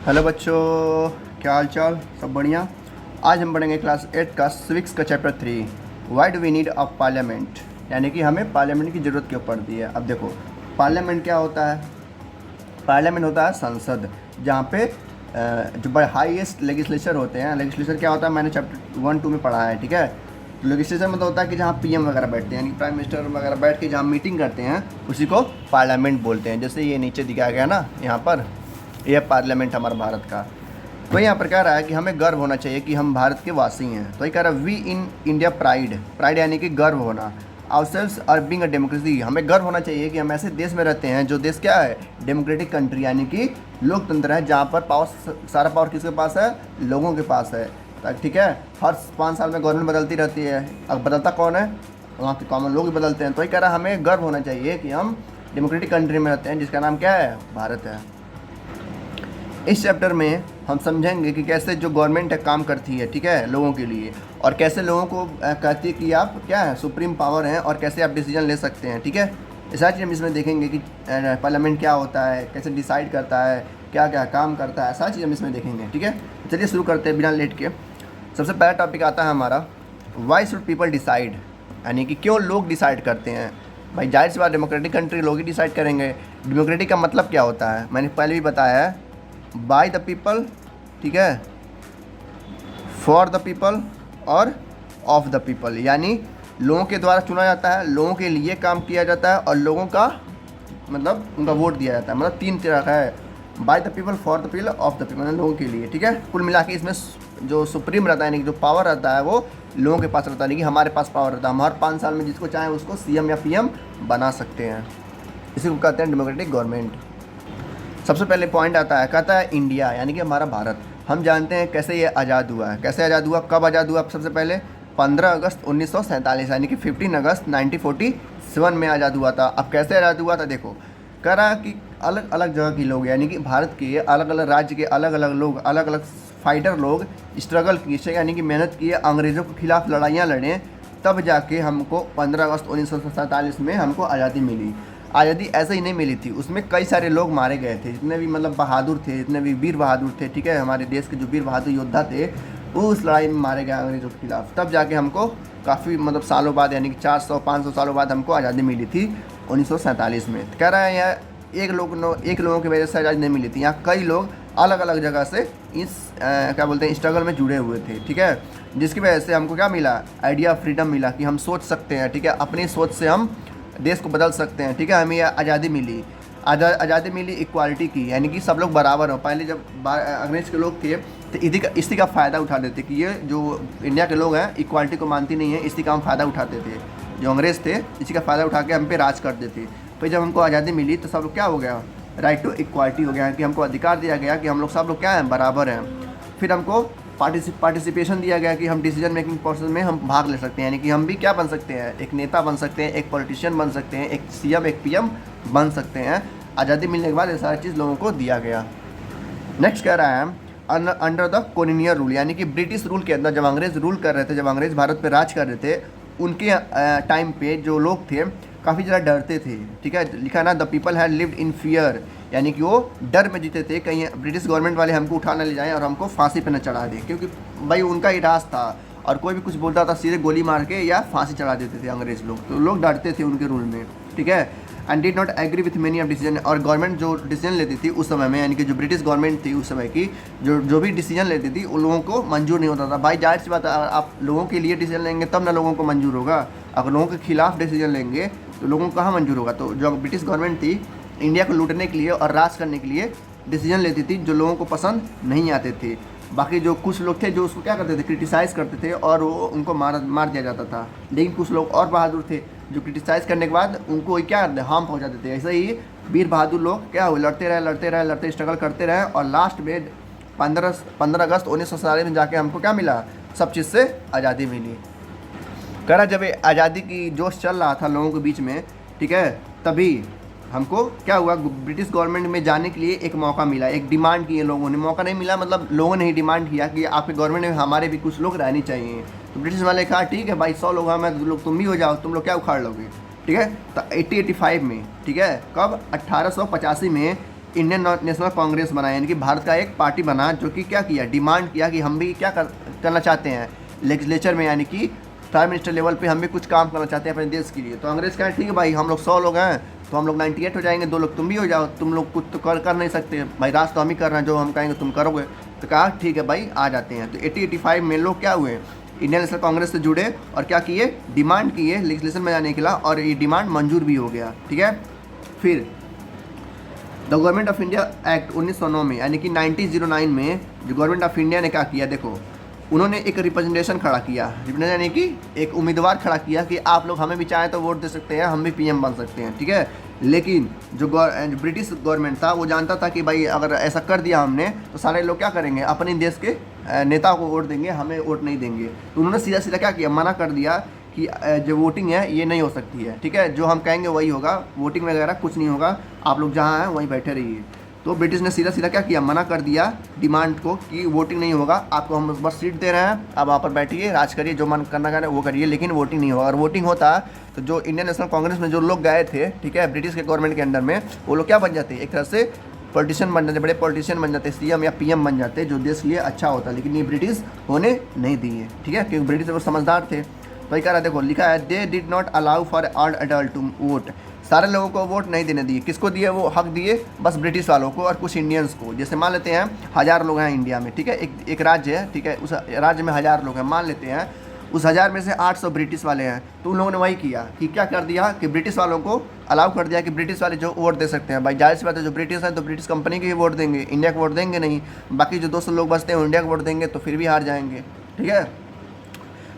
Hello बच्चों, क्या हाल चाल? सब बढ़िया। आज हम पढ़ेंगे क्लास 8 का सिविक्स का chapter 3, why do we need a parliament, यानी कि हमें पार्लियामेंट की ज़रूरत क्यों पड़ती है। अब देखो, पार्लियामेंट क्या होता है? पार्लियामेंट होता है संसद, जहाँ पे जो बड़े हाईएस्ट लेजिस्लेचर होते हैं। लेजिस्लेचर क्या होता है, मैंने चैप्टर 1-2 में पढ़ा है, ठीक है। तो लेजिस्लेचर मतलब होता है कि जहाँ पीएम वगैरह बैठते हैं, यानी प्राइम मिनिस्टर वगैरह बैठ के जहाँ मीटिंग करते हैं, उसी को पार्लियामेंट बोलते हैं। जैसे ये नीचे दिखाया गया ना, यहाँ पर यह पार्लियामेंट हमारा भारत का। तो यहाँ पर कह रहा है कि हमें गर्व होना चाहिए कि हम भारत के वासी हैं। तो ये कह रहा है we in India pride, pride यानी कि गर्व होना। Ourselves are being a democracy, हमें गर्व होना चाहिए कि हम ऐसे देश में रहते हैं जो देश क्या है, डेमोक्रेटिक कंट्री, यानी कि लोकतंत्र है, जहाँ पर पावर, सारा पावर किसके पास है? लोगों के पास है। ठीक है, हर 5 साल में गवर्नमेंट बदलती रहती है। अब बदलता कौन है? वहाँ के कॉमन लोग ही बदलते हैं। तो ये कह रहा है हमें गर्व होना चाहिए कि हम डेमोक्रेटिक कंट्री में रहते हैं, जिसका नाम क्या है? भारत है। इस चैप्टर में हम समझेंगे कि कैसे जो गवर्नमेंट है काम करती है, ठीक है, लोगों के लिए, और कैसे लोगों को कहती है कि आप क्या है, सुप्रीम पावर हैं, और कैसे आप डिसीजन ले सकते हैं, ठीक है। ये सारी चीज़ हम इसमें देखेंगे कि पार्लियामेंट क्या होता है, कैसे डिसाइड करता है, क्या क्या काम करता है, सारी चीज़ हम इसमें देखेंगे, ठीक है। चलिए शुरू करते हैं बिना लेट के। सबसे पहला टॉपिक आता है हमारा, वाई शुड पीपल डिसाइड, यानी कि क्यों लोग डिसाइड करते हैं। भाई जाहिर सी बात, डेमोक्रेटिक कंट्री लोग ही डिसाइड करेंगे। डेमोक्रेटिक का मतलब क्या होता है, मैंने पहले भी बताया है, बाय द पीपल, ठीक है, फॉर द पीपल और ऑफ द पीपल, यानी लोगों के द्वारा चुना जाता है, लोगों के लिए काम किया जाता है, और लोगों का मतलब उनका वोट दिया जाता है। मतलब 3 तरह का है, by the people, for the people, of the people, मतलब लोगों के लिए, ठीक है। कुल मिला के इसमें जो सुप्रीम रहता है, यानी कि जो पावर रहता है, वो लोगों के पास रहता है, यानी कि हमारे पास पावर रहता है। हम हर 5 साल में जिसको चाहें उसको सीएम या पीएम बना सकते हैं। इसी को कहते हैं डेमोक्रेटिक गवर्नमेंट। सबसे पहले पॉइंट आता है, कहता है इंडिया, यानी कि हमारा भारत। हम जानते हैं कैसे ये आज़ाद हुआ है। कैसे आज़ाद हुआ, कब आज़ाद हुआ? सबसे पहले 15 अगस्त 1947, यानी कि 15 अगस्त 1947 में आज़ाद हुआ था। अब कैसे आज़ाद हुआ था देखो, कह रहा कि अलग अलग जगह के लोग, यानी कि भारत के अलग अलग राज्य के अलग अलग लोग, अलग अलग फाइटर लोग स्ट्रगल किए, यानी कि मेहनत किए, अंग्रेज़ों के खिलाफ लड़ाइयाँ लड़े, तब जाके हमको 15 अगस्त 1947 में हमको आज़ादी मिली। आज़ादी ऐसे ही नहीं मिली थी, उसमें कई सारे लोग मारे गए थे, जितने भी मतलब बहादुर थे, जितने भी वीर बहादुर थे, ठीक है, हमारे देश के जो वीर बहादुर योद्धा थे, वो उस लड़ाई में मारे गए अंग्रेज़ों के खिलाफ। तब जाके हमको काफ़ी मतलब सालों बाद, यानी कि 400-500 सालों बाद हमको आज़ादी मिली थी 1947 में। कह रहा है यहाँ एक लोगों की वजह से आज़ादी नहीं मिली थी, यहाँ कई लोग अलग अलग जगह से इस क्या बोलते हैं, स्ट्रगल में जुड़े हुए थे, ठीक है, जिसकी वजह से हमको क्या मिला? आइडिया ऑफ फ्रीडम मिला, कि हम सोच सकते हैं, ठीक है, अपनी सोच से हम देश को बदल सकते हैं, ठीक है। हमें आज़ादी मिली, आज़ादी मिली इक्वालिटी की, यानी कि सब लोग बराबर हो। पहले जब अंग्रेज के लोग थे तो इसी का फ़ायदा उठाते थे, कि ये जो इंडिया के लोग हैं इक्वालिटी को मानती नहीं है, इसी का हम फ़ायदा उठाते थे। जो अंग्रेज़ थे इसी का फ़ायदा उठा के हम पे राज करते थे। फिर जब हमको आज़ादी मिली तो सब लोग क्या हो गया, राइट टू इक्वालिटी हो गया, कि हमको अधिकार दिया गया कि हम लोग सब लोग क्या हैं, बराबर हैं। फिर हमको पार्टिसिपेशन दिया गया कि हम डिसीजन मेकिंग प्रोसेस में हम भाग ले सकते हैं, यानी कि हम भी क्या बन सकते हैं, एक नेता बन सकते हैं, एक पॉलिटिशियन बन सकते हैं, एक सीएम, एक पीएम बन सकते हैं। आज़ादी मिलने के बाद ये सारी चीज़ लोगों को दिया गया। नेक्स्ट कह रहा है अंडर द कॉलोनियल रूल, यानी कि ब्रिटिश रूल के अंदर जब अंग्रेज़ रूल कर रहे थे, जब अंग्रेज़ भारत पर राज कर रहे थे, उनके टाइम पे जो लोग थे काफ़ी ज़्यादा डरते थे, ठीक है। लिखा ना, the people had lived in fear, यानी कि वो डर में जीते थे, कहीं ब्रिटिश गवर्नमेंट वाले हमको उठा ना ले जाएं और हमको फांसी पे न चढ़ा दें, क्योंकि भाई उनका ही राज था, और कोई भी कुछ बोलता था सीधे गोली मार के या फांसी चढ़ा देते थे अंग्रेज़ लोग। तो लोग डरते थे उनके रूल में, ठीक है। And did not agree with many of decision, और गवर्नमेंट जो डिसीजन लेती थी उस समय में, यानी कि जो ब्रिटिश गवर्नमेंट थी उस समय की, जो भी डिसीजन लेती थी उन लोगों को मंजूर नहीं होता था। भाई जाहिर सी बात है, आप लोगों के लिए डिसीजन लेंगे तब ना लोगों को मंजूर होगा। अगर लोगों के खिलाफ डिसीजन लेंगे तो लोगों को कहाँ मंजूर होगा। तो जो ब्रिटिश गवर्नमेंट थी, इंडिया को लूटने के लिए और राज करने के लिए डिसीजन लेती थी जो लोगों को पसंद नहीं आते थे। बाकी जो कुछ लोग थे जो उसको क्या करते थे, क्रिटिसाइज़ करते थे, और वो उनको मार दिया जाता था। लेकिन कुछ लोग और बहादुर थे जो क्रिटिसाइज़ करने के बाद उनको क्या हार्म पहुंचाते थे। ऐसे ही वीर बहादुर लोग क्या हुए, लड़ते स्ट्रगल करते रहे, और लास्ट में 15 अगस्त 1947 में जाके हमको क्या मिला, सब चीज़ से आज़ादी मिली। कह रहा जब आज़ादी की जोश चल रहा था लोगों के बीच में, ठीक है, तभी हमको क्या हुआ, ब्रिटिश गवर्नमेंट में जाने के लिए एक मौका मिला। एक डिमांड की लोगों ने, मौका नहीं मिला मतलब लोगों ने ही डिमांड किया कि आपके गवर्नमेंट में हमारे भी कुछ लोग रहने चाहिए। तो ब्रिटिश वाले कहा ठीक है भाई, 100 लोग हैं, मैं लोग तुम भी हो जाओ, तुम लोग क्या उखाड़ लोगे, ठीक है। तो 1885 में, ठीक है, कब, 1885 में इंडियन नेशनल कांग्रेस बना, यानी कि भारत का एक पार्टी बना जो कि क्या किया, डिमांड किया कि हम भी क्या करना चाहते हैं लेजिस्लेचर में, यानी कि प्राइम मिनिस्टर लेवल पे हम भी कुछ काम करना चाहते हैं अपने देश के लिए। तो अंग्रेज कहा ठीक है भाई, हम लोग 100 लोग हैं तो हम लोग 98 हो जाएंगे, 2 लोग तुम भी हो जाओ, तुम लोग कुछ तो कर नहीं सकते भाई, राज तो हम ही कर रहे हैं, जो हम कहेंगे तुम करोगे। तो कहा ठीक है भाई आ जाते हैं। तो 80-85 में लोग क्या हुए, इंडियन नेशनल कांग्रेस से जुड़े और क्या किए, डिमांड किए लेजिस्लेशन में जाने के लिए, और ये डिमांड मंजूर भी हो गया। ठीक है, फिर the government of India act 1909 में, यानी कि 1909 में जो गवर्नमेंट ऑफ इंडिया ने क्या किया, देखो उन्होंने एक रिप्रेजेंटेशन खड़ा किया, रिप्रेजेंटेशन यानी कि एक उम्मीदवार खड़ा किया कि आप लोग हमें भी चाहें तो वोट दे सकते हैं, हम भी पीएम बन सकते हैं। ठीक है, लेकिन जो ब्रिटिश गवर्नमेंट था वो जानता था कि भाई अगर ऐसा कर दिया हमने तो सारे लोग क्या करेंगे, अपने देश के नेता को वोट देंगे, हमें वोट नहीं देंगे। तो उन्होंने सीधा सीधा क्या किया, मना कर दिया कि जो वोटिंग है ये नहीं हो सकती है। ठीक है, जो हम कहेंगे वही होगा, वोटिंग वगैरह कुछ नहीं होगा, आप लोग जहाँ हैं वहीं बैठे रहिए। तो ब्रिटिश ने सीधा सीधा क्या किया, मना कर दिया डिमांड को कि वोटिंग नहीं होगा, आपको हम बस सीट दे रहे हैं, आप वहाँ पर बैठिए, राज करिए, जो मन करना है वो करिए, लेकिन वोटिंग नहीं होगा। और वोटिंग होता तो जो इंडियन नेशनल कांग्रेस में जो लोग गए थे, ठीक है, ब्रिटिश के गवर्नमेंट के अंडर में, वो लोग क्या बन जाते, एक तरह से पॉलिटिशियन बन जाते, बड़े पॉलिटिशियन बन जाते, सीएम या पीएम बन जाते, जो देश के लिए अच्छा होता। लेकिन ये ब्रिटिश होने नहीं दिए। ठीक है, क्योंकि ब्रिटिश वो समझदार थे। तो ये कह रहा देखो लिखा है, they did not allow for all adult to vote, सारे लोगों को वोट नहीं देने दिए। किसको दिए, वो हक दिए बस ब्रिटिश वालों को और कुछ इंडियंस को। जैसे मान लेते हैं 1000 लोग हैं इंडिया में, ठीक है, एक राज्य है, ठीक है, उस राज्य में 1000 लोग हैं, मान लेते हैं उस 1000 में से 800 ब्रिटिश वाले हैं। तो उन लोगों ने वही किया कि क्या कर दिया कि ब्रिटिश वालों को अलाउ कर दिया कि ब्रिटिश वाले जो वोट दे सकते हैं। भाई जाहिर सी बात है, जो ब्रिटिश हैं तो ब्रिटिश कंपनी के ही वोट देंगे, इंडिया को वोट देंगे नहीं। बाकी जो 200 लोग बचते हैं इंडिया को वोट देंगे तो फिर भी हार जाएंगे। ठीक है,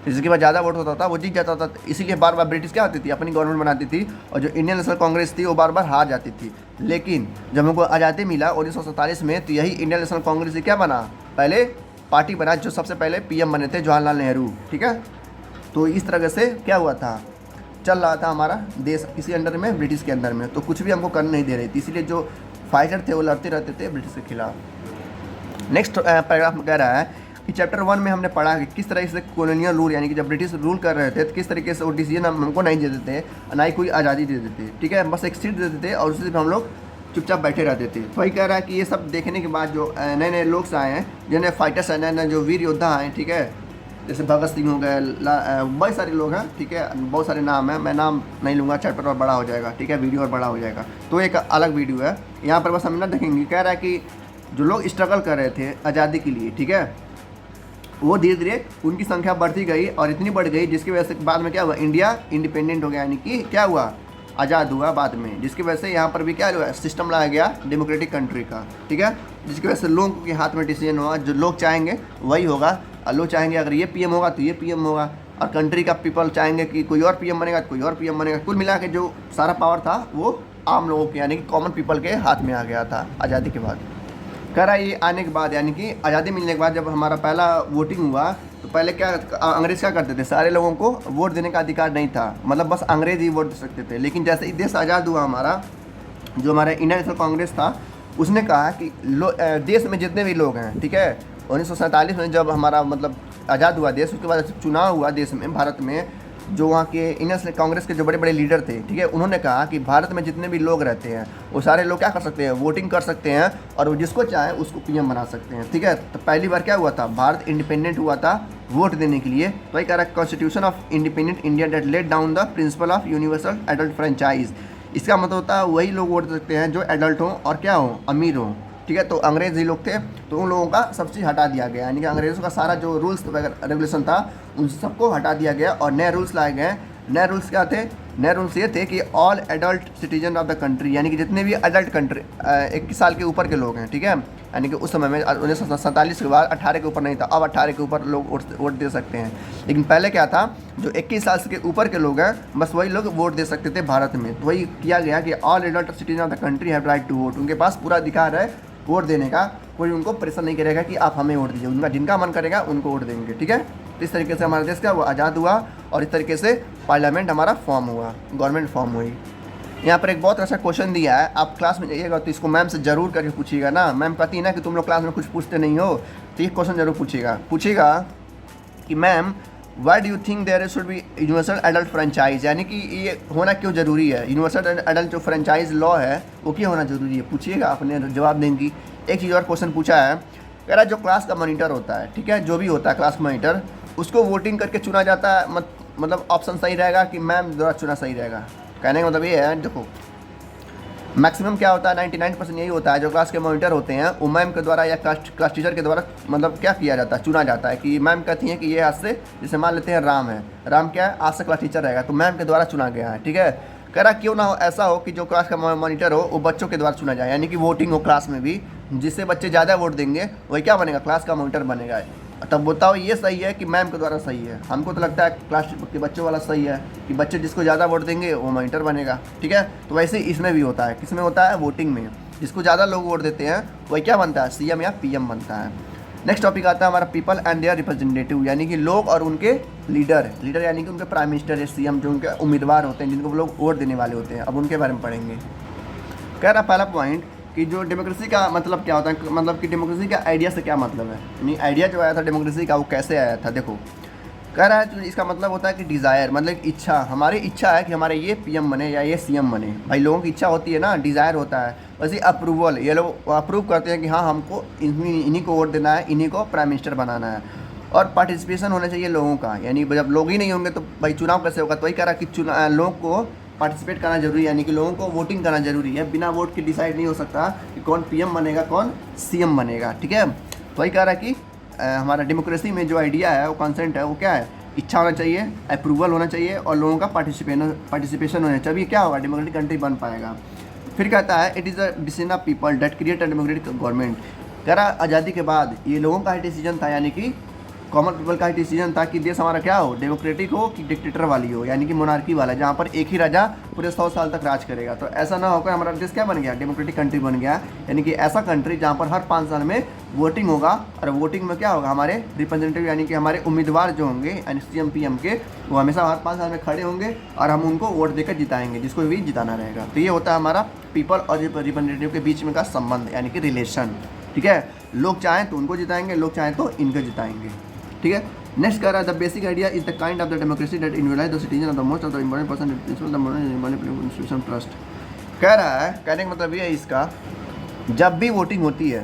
जिसके पास ज़्यादा वोट होता था वो जीत जाता था। इसीलिए बार बार ब्रिटिश क्या होती थी, अपनी गवर्नमेंट बनाती थी, और जो इंडियन नेशनल कांग्रेस थी वो बार बार हार जाती थी। लेकिन जब हमको आज़ादी मिला 1947 में, तो यही इंडियन नेशनल कांग्रेस से क्या बना, पहले पार्टी बना, जो सबसे पहले पीएम बने थे जवाहरलाल नेहरू। ठीक है, तो इस तरह से क्या हुआ था, चल रहा था हमारा देश किसी अंडर में, ब्रिटिश के अंदर में, तो कुछ भी हमको करने नहीं दे रही थी। इसीलिए जो फाइटर थे वो लड़ते रहते थे ब्रिटिश के खिलाफ। नेक्स्ट पैराग्राफ में कह रहा है कि चैप्टर 1 में हमने पढ़ा कि किस तरह से कॉलोनियल रूल, यानी कि जब ब्रिटिश रूल कर रहे थे तो किस तरीके से वो डिसीजन हमको नहीं दे देते, ना ही कोई आज़ादी दे देते। ठीक है, बस एक सीट दे देते और उसी पर हम लोग चुपचाप बैठे रहते थे। तो वही कह रहा है कि ये सब देखने के बाद जो नए नए लोग आए हैं, जिन्हें फाइटर्स हैं, नए नए जो वीर योद्धा आए, ठीक है, जैसे भगत सिंह हो गए, बहुत सारे लोग हैं। ठीक है, बहुत सारे नाम हैं, मैं नाम नहीं लूँगा, चैप्टर और बड़ा हो जाएगा। ठीक है, वीडियो और बड़ा हो जाएगा, तो एक अलग वीडियो है, यहाँ पर बस हम ना देखेंगे। कह रहा है कि जो लोग स्ट्रगल कर रहे थे आज़ादी के लिए, ठीक है, वो धीरे धीरे उनकी संख्या बढ़ती गई और इतनी बढ़ गई जिसकी वजह से बाद में क्या हुआ, इंडिया इंडिपेंडेंट हो गया, यानी कि क्या हुआ, आज़ाद हुआ बाद में, जिसकी वजह से यहाँ पर भी क्या हुआ, सिस्टम लाया गया डेमोक्रेटिक कंट्री का। ठीक है, जिसकी वजह से लोगों के हाथ में डिसीजन हुआ, जो लोग चाहेंगे वही होगा। और लोग चाहेंगे अगर ये पीएम होगा तो ये पीएम होगा, और कंट्री का पीपल चाहेंगे कि कोई और पीएम बनेगा तो कोई और पीएम बनेगा। कुल मिला के जो सारा पावर था वो आम लोगों के, यानी कि कॉमन पीपल के हाथ में आ गया था आज़ादी के बाद। कह रहा है ये आने के बाद, यानी कि आज़ादी मिलने के बाद जब हमारा पहला वोटिंग हुआ तो पहले क्या अंग्रेज़ क्या करते थे, सारे लोगों को वोट देने का अधिकार नहीं था, मतलब बस अंग्रेज़ ही वोट दे सकते थे। लेकिन जैसे ही देश आज़ाद हुआ हमारा, जो हमारा इंडियन नेशनल कांग्रेस था, उसने कहा कि देश में जितने भी लोग हैं, ठीक है, 1947 में जब हमारा मतलब आज़ाद हुआ देश, उसके बाद चुनाव हुआ देश में, भारत में, जो वहाँ के इंडियन नेशनल कांग्रेस के जो बड़े बड़े लीडर थे, ठीक है, उन्होंने कहा कि भारत में जितने भी लोग रहते हैं वो सारे लोग क्या कर सकते हैं, वोटिंग कर सकते हैं, और वो जिसको चाहे उसको पीएम बना सकते हैं। ठीक है, तो पहली बार क्या हुआ था, भारत इंडिपेंडेंट हुआ था वोट देने के लिए। तो ये कह रहा है constitution of independent India that laid down the principle of universal adult franchise. इसका मतलब होता है वही लोग वोट दे सकते हैं जो एडल्ट हों और क्या हों, अमीर हों। ठीक है, तो अंग्रेज़ ही लोग थे, तो उन लोगों का सब चीज़ हटा दिया गया, यानी कि अंग्रेज़ों का सारा जो रूल्स वगैरह रेगुलेशन था उन सबको हटा दिया गया और नए रूल्स लाए गए। नए रूल्स क्या थे, नए रूल्स ये थे कि all adult citizen of the country, यानी कि जितने भी एडल्ट कंट्री 21 साल के ऊपर के लोग हैं, ठीक है, यानी कि उस समय में 1947 के बाद 18 के ऊपर नहीं था, अब 18 के ऊपर लोग वोट दे सकते हैं। लेकिन पहले क्या था, जो 21 साल के ऊपर के लोग हैं बस वही लोग वोट दे सकते थे भारत में। तो वही किया गया कि all adult citizen of the country have right to vote, उनके पास पूरा अधिकार है वोट देने का, कोई उनको प्रेशर नहीं करेगा कि आप हमें वोट दीजिए, उनका जिनका मन करेगा उनको वोट देंगे। ठीक है, तो इस तरीके से हमारा देश का वो आज़ाद हुआ और इस तरीके से पार्लियामेंट हमारा फॉर्म हुआ, गवर्नमेंट फॉर्म हुई। यहाँ पर एक बहुत अच्छा क्वेश्चन दिया है, आप क्लास में जाइएगा तो इसको मैम से जरूर करके पूछिएगा ना। मैम कहती है ना कि तुम लोग क्लास में कुछ पूछते नहीं हो, तो ये क्वेश्चन जरूर पूछिएगा कि ma'am why do you think there should be universal adult franchise, यानी कि ये होना क्यों ज़रूरी है, यूनिवर्सल एडल्ट जो फ्रेंचाइज लॉ है वो क्यों होना ज़रूरी है, पूछिएगा, अपने जवाब देंगी। एक चीज़ और क्वेश्चन पूछा है, कह रहा है जो क्लास का मॉनिटर होता है, ठीक है, जो भी होता है क्लास मॉनिटर, उसको वोटिंग करके चुना जाता है, मतलब ऑप्शन सही रहेगा कि मैम द्वारा चुना सही रहेगा। कहने का मतलब ये है, देखो मैक्सिमम क्या होता है, 99% यही होता है, जो क्लास के मॉनिटर होते हैं वो मैम के द्वारा या क्लास टीचर के द्वारा मतलब क्या किया जाता है, चुना जाता है। कि मैम कहती हैं कि ये आज से, जैसे मान लेते हैं राम है, राम क्या है, आज से क्लास टीचर रहेगा, तो मैम के द्वारा चुना गया है, ठीक है। कह रहा क्यों ना हो ऐसा हो कि जो क्लास का मॉनिटर हो वो बच्चों के द्वारा चुना जाए, यानी कि वोटिंग हो क्लास में भी, जिससे बच्चे ज़्यादा वोट देंगे वही क्या बनेगा, क्लास का मॉनिटर बनेगा। तब बताओ ये सही है कि मैम के द्वारा सही है? हमको तो लगता है क्लास के बच्चों वाला सही है, कि बच्चे जिसको ज़्यादा वोट देंगे वो मॉनिटर बनेगा, ठीक है। तो वैसे ही इसमें भी होता है, किसमें होता है, वोटिंग में, जिसको ज़्यादा लोग वोट देते हैं वही क्या बनता है, सीएम या पीएम बनता है। नेक्स्ट टॉपिक आता है हमारा पीपल एंड देयर रिप्रेजेंटेटिव, यानी कि लोग और उनके लीडर, लीडर यानी कि उनके प्राइम मिनिस्टर या सीएम, जो उनके उम्मीदवार होते हैं, जिनको लोग वोट देने वाले होते हैं। अब उनके बारे में पढ़ेंगे। कह रहा पहला पॉइंट कि जो डेमोक्रेसी का मतलब क्या होता है, मतलब कि डेमोक्रेसी का आइडिया से क्या मतलब है, यानी आइडिया जो आया था डेमोक्रेसी का वो कैसे आया था। देखो कह रहा है तो इसका मतलब होता है कि डिज़ायर, मतलब इच्छा, हमारी इच्छा है कि हमारे ये पीएम बने या ये सीएम बने। भाई लोगों की इच्छा होती है ना, डिज़ायर होता है। वैसे अप्रूवल, ये लोग अप्रूव करते हैं कि हाँ हमको इन्हीं को वोट देना है, इन्हीं को प्राइम मिनिस्टर बनाना है। और पार्टिसिपेशन होना चाहिए लोगों का, यानी जब लोग ही नहीं होंगे तो भाई चुनाव कैसे होगा। तो वही कह रहा है कि लोग को पार्टिसिपेट करना जरूरी है, यानी कि लोगों को वोटिंग करना जरूरी है। बिना वोट के डिसाइड नहीं हो सकता कि कौन पीएम बनेगा कौन सीएम बनेगा, ठीक है। तो वही कह रहा है कि हमारा डेमोक्रेसी में जो आइडिया है, वो कॉन्सेंट है, वो क्या है, इच्छा होना चाहिए, अप्रूवल होना चाहिए और लोगों का पार्टिसिपेशन होना चाहिए, क्या होगा, डेमोक्रेटिक कंट्री बन पाएगा। फिर कहता है it is a decision of people that create a democratic government. कह रहा आज़ादी के बाद ये लोगों का ही डिसीजन था, यानी कि कॉमन पीपल का डिसीजन था कि देश हमारा क्या हो, डेमोक्रेटिक हो कि डिक्टेटर वाली हो, यानी कि मोनार्की वाला, जहाँ पर एक ही राजा पूरे 100 साल तक राज करेगा। तो ऐसा ना होकर हमारा देश क्या बन गया, डेमोक्रेटिक कंट्री बन गया, यानी कि ऐसा कंट्री जहाँ पर हर 5 साल में वोटिंग होगा। और वोटिंग में क्या होगा, हमारे रिप्रेजेंटेटिव यानी कि हमारे उम्मीदवार जो होंगे यानी सीएम पीएम के, वो हमेशा हर 5 साल में खड़े होंगे और हम उनको वोट देकर जिताएंगे, जिसको भी जिताना रहेगा। तो ये होता है हमारा पीपल और रिप्रेजेंटेटिव के बीच में का संबंध, यानी कि रिलेशन, ठीक है। लोग चाहें तो उनको जिताएंगे, लोग चाहें तो इनको जिताएंगे, ठीक है। नेक्स्ट कह रहा है the basic idea is the kind of the democracy that involve the citizen of the most of the important person principle the most institution trust. कह रहा है, कहने का मतलब ये है इसका, जब भी वोटिंग होती है,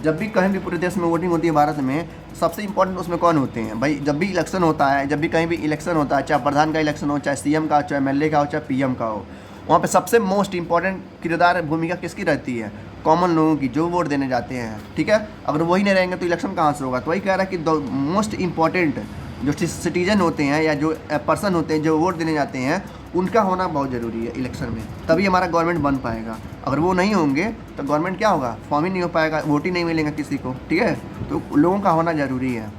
जब भी कहीं भी पूरे देश में वोटिंग होती है भारत में, सबसे इंपॉर्टेंट उसमें कौन होते हैं भाई। जब भी इलेक्शन होता है, जब भी कहीं भी इलेक्शन होता है, चाहे प्रधान का इलेक्शन हो, चाहे सीएम का, चाहे एमएलए का हो, चाहे पीएम का हो, वहाँ पे सबसे मोस्ट इंपॉर्टेंट किरदार भूमिका किसकी रहती है, कॉमन लोगों की, जो वोट देने जाते हैं, ठीक है। अगर वही नहीं रहेंगे तो इलेक्शन कहाँ से होगा। तो वही कह रहा है कि मोस्ट इंपॉर्टेंट जो सिटीजन होते हैं या जो पर्सन होते हैं जो वोट देने जाते हैं, उनका होना बहुत ज़रूरी है इलेक्शन में, तभी हमारा गवर्नमेंट बन पाएगा। अगर वो नहीं होंगे तो गवर्नमेंट क्या होगा, फॉर्म ही नहीं हो पाएगा, वोट ही नहीं मिलेगा किसी को, ठीक है। तो लोगों का होना ज़रूरी है।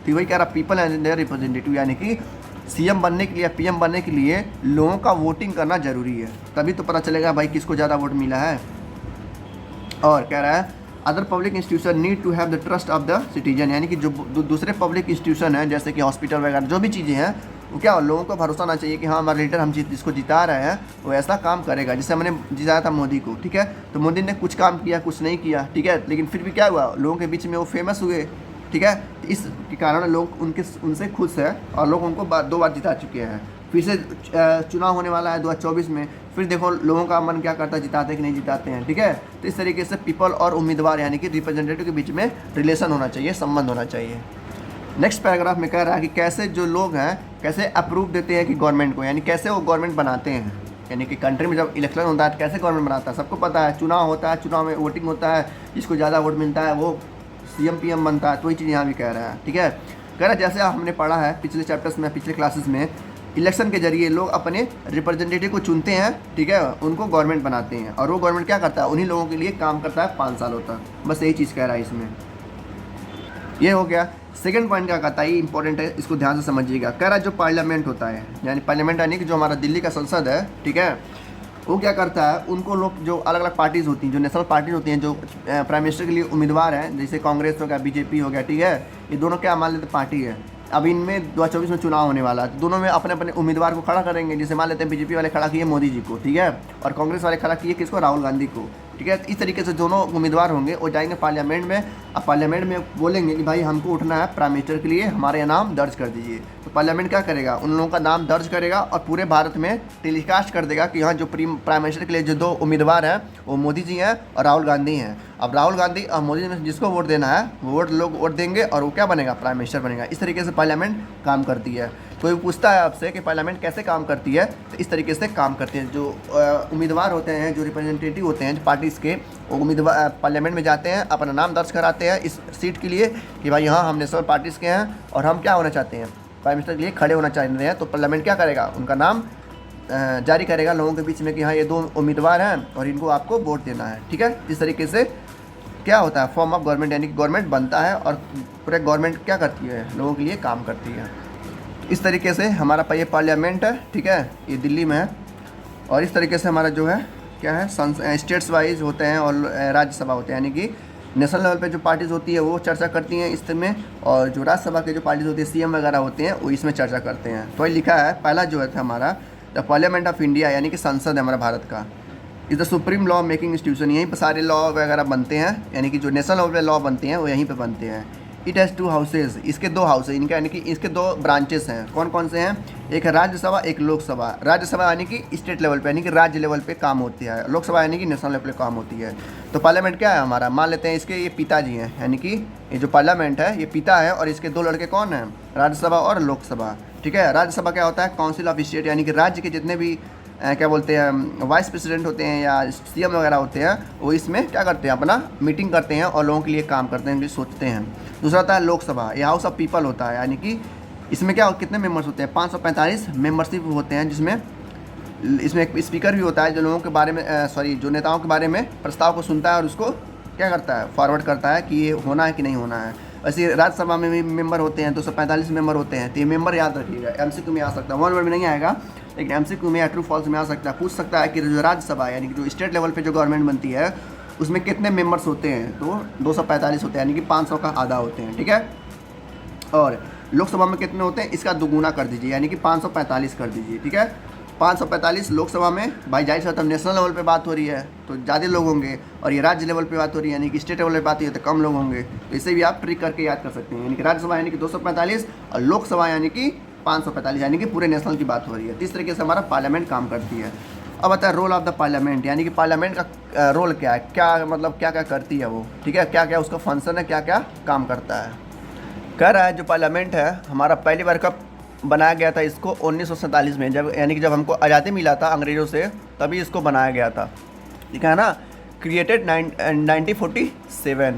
तो वही कह रहा पीपल एंड देयर रिप्रेजेंटेटिव, यानी कि सीएम बनने के लिए, पीएम बनने के लिए लोगों का वोटिंग करना ज़रूरी है, तभी तो पता चलेगा भाई किसको ज़्यादा वोट मिला है। और कह रहा है other public institution need to have the trust of the citizen, यानी कि जो दूसरे पब्लिक इंस्टीट्यूशन हैं जैसे कि हॉस्पिटल वगैरह जो भी चीज़ें हैं, वो क्या लोगों को भरोसा होना चाहिए कि हाँ हमारा लीडर हम जिसको जिता रहे हैं वो ऐसा काम करेगा। जैसे हमने जिताया था मोदी को, ठीक है, तो मोदी ने कुछ काम किया, कुछ नहीं किया, ठीक है, लेकिन फिर भी क्या हुआ, लोगों के बीच में वो फेमस हुए, ठीक है। इस कारण लोग उनसे खुश है और लोग उनको 2 बार जिता चुके हैं। फिर से चुनाव होने वाला है 2024 में, फिर देखो लोगों का मन क्या करता है, जिताते कि नहीं जिताते हैं, ठीक है। तो इस तरीके से पीपल और उम्मीदवार यानी कि रिप्रेजेंटेटिव के बीच में रिलेशन होना चाहिए, संबंध होना चाहिए। नेक्स्ट पैराग्राफ में कह रहा है कि कैसे जो लोग हैं कैसे अप्रूव देते हैं कि गवर्नमेंट को, यानी कैसे वो गवर्नमेंट बनाते हैं। यानी कि कंट्री में जब इलेक्शन होता है तो कैसे गवर्नमेंट बनाता है, सबको पता है, चुनाव होता है, चुनाव में वोटिंग होता है, जिसको ज़्यादा वोट मिलता है वो सीएम पीएम बनता है। तो वही चीज़ यहाँ भी कह रहा है, ठीक है। कह रहा है जैसे हमने पढ़ा है पिछले चैप्टर्स में, पिछले क्लासेस में, इलेक्शन के जरिए लोग अपने रिप्रेजेंटेटिव को चुनते हैं, ठीक है, उनको गवर्नमेंट बनाते हैं और वो गवर्नमेंट क्या करता है, उन्हीं लोगों के लिए काम करता है 5 सालों तक। बस यही चीज़ कह रहा है इसमें। ये हो गया। सेकंड पॉइंट क्या कहता है, ये इंपॉर्टेंट है, इसको ध्यान से समझिएगा। कह रहा है जो पार्लियामेंट होता है, यानी पार्लियामेंट यानी कि जो हमारा दिल्ली का संसद है, ठीक है, वो क्या करता है, उनको लोग जो अलग अलग पार्टीज़ होती हैं, जो नेशनल पार्टीज होती हैं, जो प्राइम मिनिस्टर के लिए उम्मीदवार हैं, जैसे कांग्रेस हो गया, बीजेपी हो गया, ठीक है, ये दोनों क्या मान लेते पार्टी है। अब इनमें 2024 में चुनाव होने वाला है, दोनों में अपने अपने उम्मीदवार को खड़ा करेंगे। जैसे मान लेते हैं बीजेपी वाले खड़ा किए मोदी जी को, ठीक है, और कांग्रेस वाले खड़ा किए किसको, राहुल गांधी को, ठीक है। इस तरीके से दोनों उम्मीदवार होंगे, वो जाएंगे पार्लियामेंट में। अब पार्लियामेंट में बोलेंगे कि भाई हमको उठना है प्राइम मिनिस्टर के लिए, हमारे यहाँ नाम दर्ज कर दीजिए। तो पार्लियामेंट क्या करेगा, उन लोगों का नाम दर्ज करेगा और पूरे भारत में टेलीकास्ट कर देगा कि हाँ जो प्राइम मिनिस्टर के लिए जो 2 उम्मीदवार हैं वो मोदी जी हैं और राहुल गांधी हैं। अब राहुल गांधी और मोदी जी में जिसको वोट देना है वो लोग वोट देंगे और वो क्या बनेगा, प्राइम मिनिस्टर बनेगा। इस तरीके से पार्लियामेंट काम करती है। कोई पूछता है आपसे कि पार्लियामेंट कैसे काम करती है, तो इस तरीके से काम करती है। जो उम्मीदवार होते हैं, जो रिप्रेजेंटेटिव होते हैं, जो पार्टीज़ के, वो उम्मीदवार पार्लियामेंट में जाते हैं, अपना नाम दर्ज कराते हैं इस सीट के लिए कि भाई हाँ हम नेशनल पार्टीज़ के हैं और हम क्या होना चाहते हैं, प्राइम मिनिस्टर के लिए खड़े होना चाहते हैं। तो पार्लियामेंट क्या करेगा, उनका नाम जारी करेगा लोगों के बीच में कि हाँ ये 2 उम्मीदवार हैं और इनको आपको वोट देना है, ठीक है। इस तरीके से क्या होता है, फॉर्म ऑफ गवर्नमेंट, यानी कि गवर्नमेंट बनता है और पूरे गवर्नमेंट क्या करती है, लोगों के लिए काम करती है। इस तरीके से हमारा ये पार्लियामेंट है, ठीक है, ये दिल्ली में है। और इस तरीके से हमारा जो है क्या है, स्टेट्स वाइज होते हैं और राज्यसभा होते हैं, यानी कि नेशनल लेवल पे जो पार्टीज़ होती है वो चर्चा करती हैं इसमें, और जो राज्यसभा के जो पार्टीज़ होती है, सीएम वगैरह होते हैं, वो इसमें चर्चा करते हैं। तो ये लिखा है पहला जो है हमारा द पार्लियामेंट ऑफ इंडिया, यानी कि संसद है हमारा भारत का, is the supreme law making institution. यहीं पर सारे लॉ वगैरह बनते हैं, यानी कि जो नेशनल लेवल पे लॉ बनते हैं वो यहीं पे बनते हैं। इट हैज़ 2 हाउसेज, इसके 2 हाउस है इनका, यानी कि इसके 2 ब्रांचेस हैं। कौन कौन से हैं, एक है राज्यसभा, एक लोकसभा। राज्यसभा यानी कि स्टेट लेवल पे, यानी कि राज्य लेवल पे काम होती है, लोकसभा यानी कि नेशनल लेवल पे काम होती है। तो पार्लियामेंट क्या है हमारा, मान लेते हैं इसके ये पिताजी हैं, यानी कि ये जो पार्लियामेंट है ये पिता है और इसके 2 लड़के कौन हैं, राज्यसभा और लोकसभा, ठीक है। राज्यसभा क्या होता है, काउंसिल ऑफ स्टेट, यानी कि राज्य के जितने भी क्या बोलते हैं वाइस प्रेसिडेंट होते हैं या सीएम वगैरह होते हैं, वो इसमें क्या करते हैं, अपना मीटिंग करते हैं और लोगों के लिए काम करते हैं, उनके लिए सोचते हैं। दूसरा होता है लोकसभा, ये हाउस ऑफ पीपल होता है, यानी कि इसमें क्या कितने मेंबर्स होते हैं, 545 मेंबरशिप होते हैं, जिसमें इसमें एक स्पीकर भी होता है जो लोगों के बारे में जो नेताओं के बारे में प्रस्ताव को सुनता है और उसको क्या करता है, फॉरवर्ड करता है कि ये होना है कि नहीं होना है। वैसे राज्यसभा में भी मेंबर होते हैं, 245 मेंबर होते हैं। तो ये मेंबर याद रखिएगा, एमसीक्यू में आ सकता है, 1 वर्ड में नहीं आएगा, लेकिन एमसीक्यू में या ट्रू फॉल्स में आ सकता है। पूछ सकता है कि जो राज्यसभा यानी कि जो स्टेट लेवल पे जो गवर्नमेंट बनती है उसमें कितने मेंबर्स होते हैं, तो 245 होते हैं, यानी कि 500 का आधा होते हैं, ठीक है। और लोकसभा में कितने होते हैं, इसका दोगुना कर दीजिए, यानी कि 545 कर दीजिए, ठीक है। 545 लोकसभा में, भाई जाहिर सी बात है नेशनल लेवल पे बात हो रही है तो ज़्यादा लोग होंगे, और ये राज्य लेवल पे बात हो रही है यानी कि स्टेट लेवल पे बात हो रही है तो कम लोग होंगे। तो इसे भी आप ट्रिक करके याद कर सकते हैं, यानी कि राज्यसभा यानी कि 245 और लोकसभा यानी कि 545, यानी कि पूरे नेशनल की बात हो रही है। तो इस तरीके से हमारा पार्लियामेंट काम करती है। अब आता है रोल ऑफ द पार्लियामेंट, यानी कि पार्लियामेंट का रोल क्या है, क्या मतलब क्या क्या करती है वो, ठीक है, क्या क्या उसका फंक्शन है, क्या क्या काम करता है। कह रहा है जो पार्लियामेंट है हमारा पहली बार कब बनाया गया था, इसको 1947 में, जब यानी कि जब हमको आज़ादी मिला था अंग्रेज़ों से, तभी इसको बनाया गया था, ठीक है ना। क्रिएटेड 1947।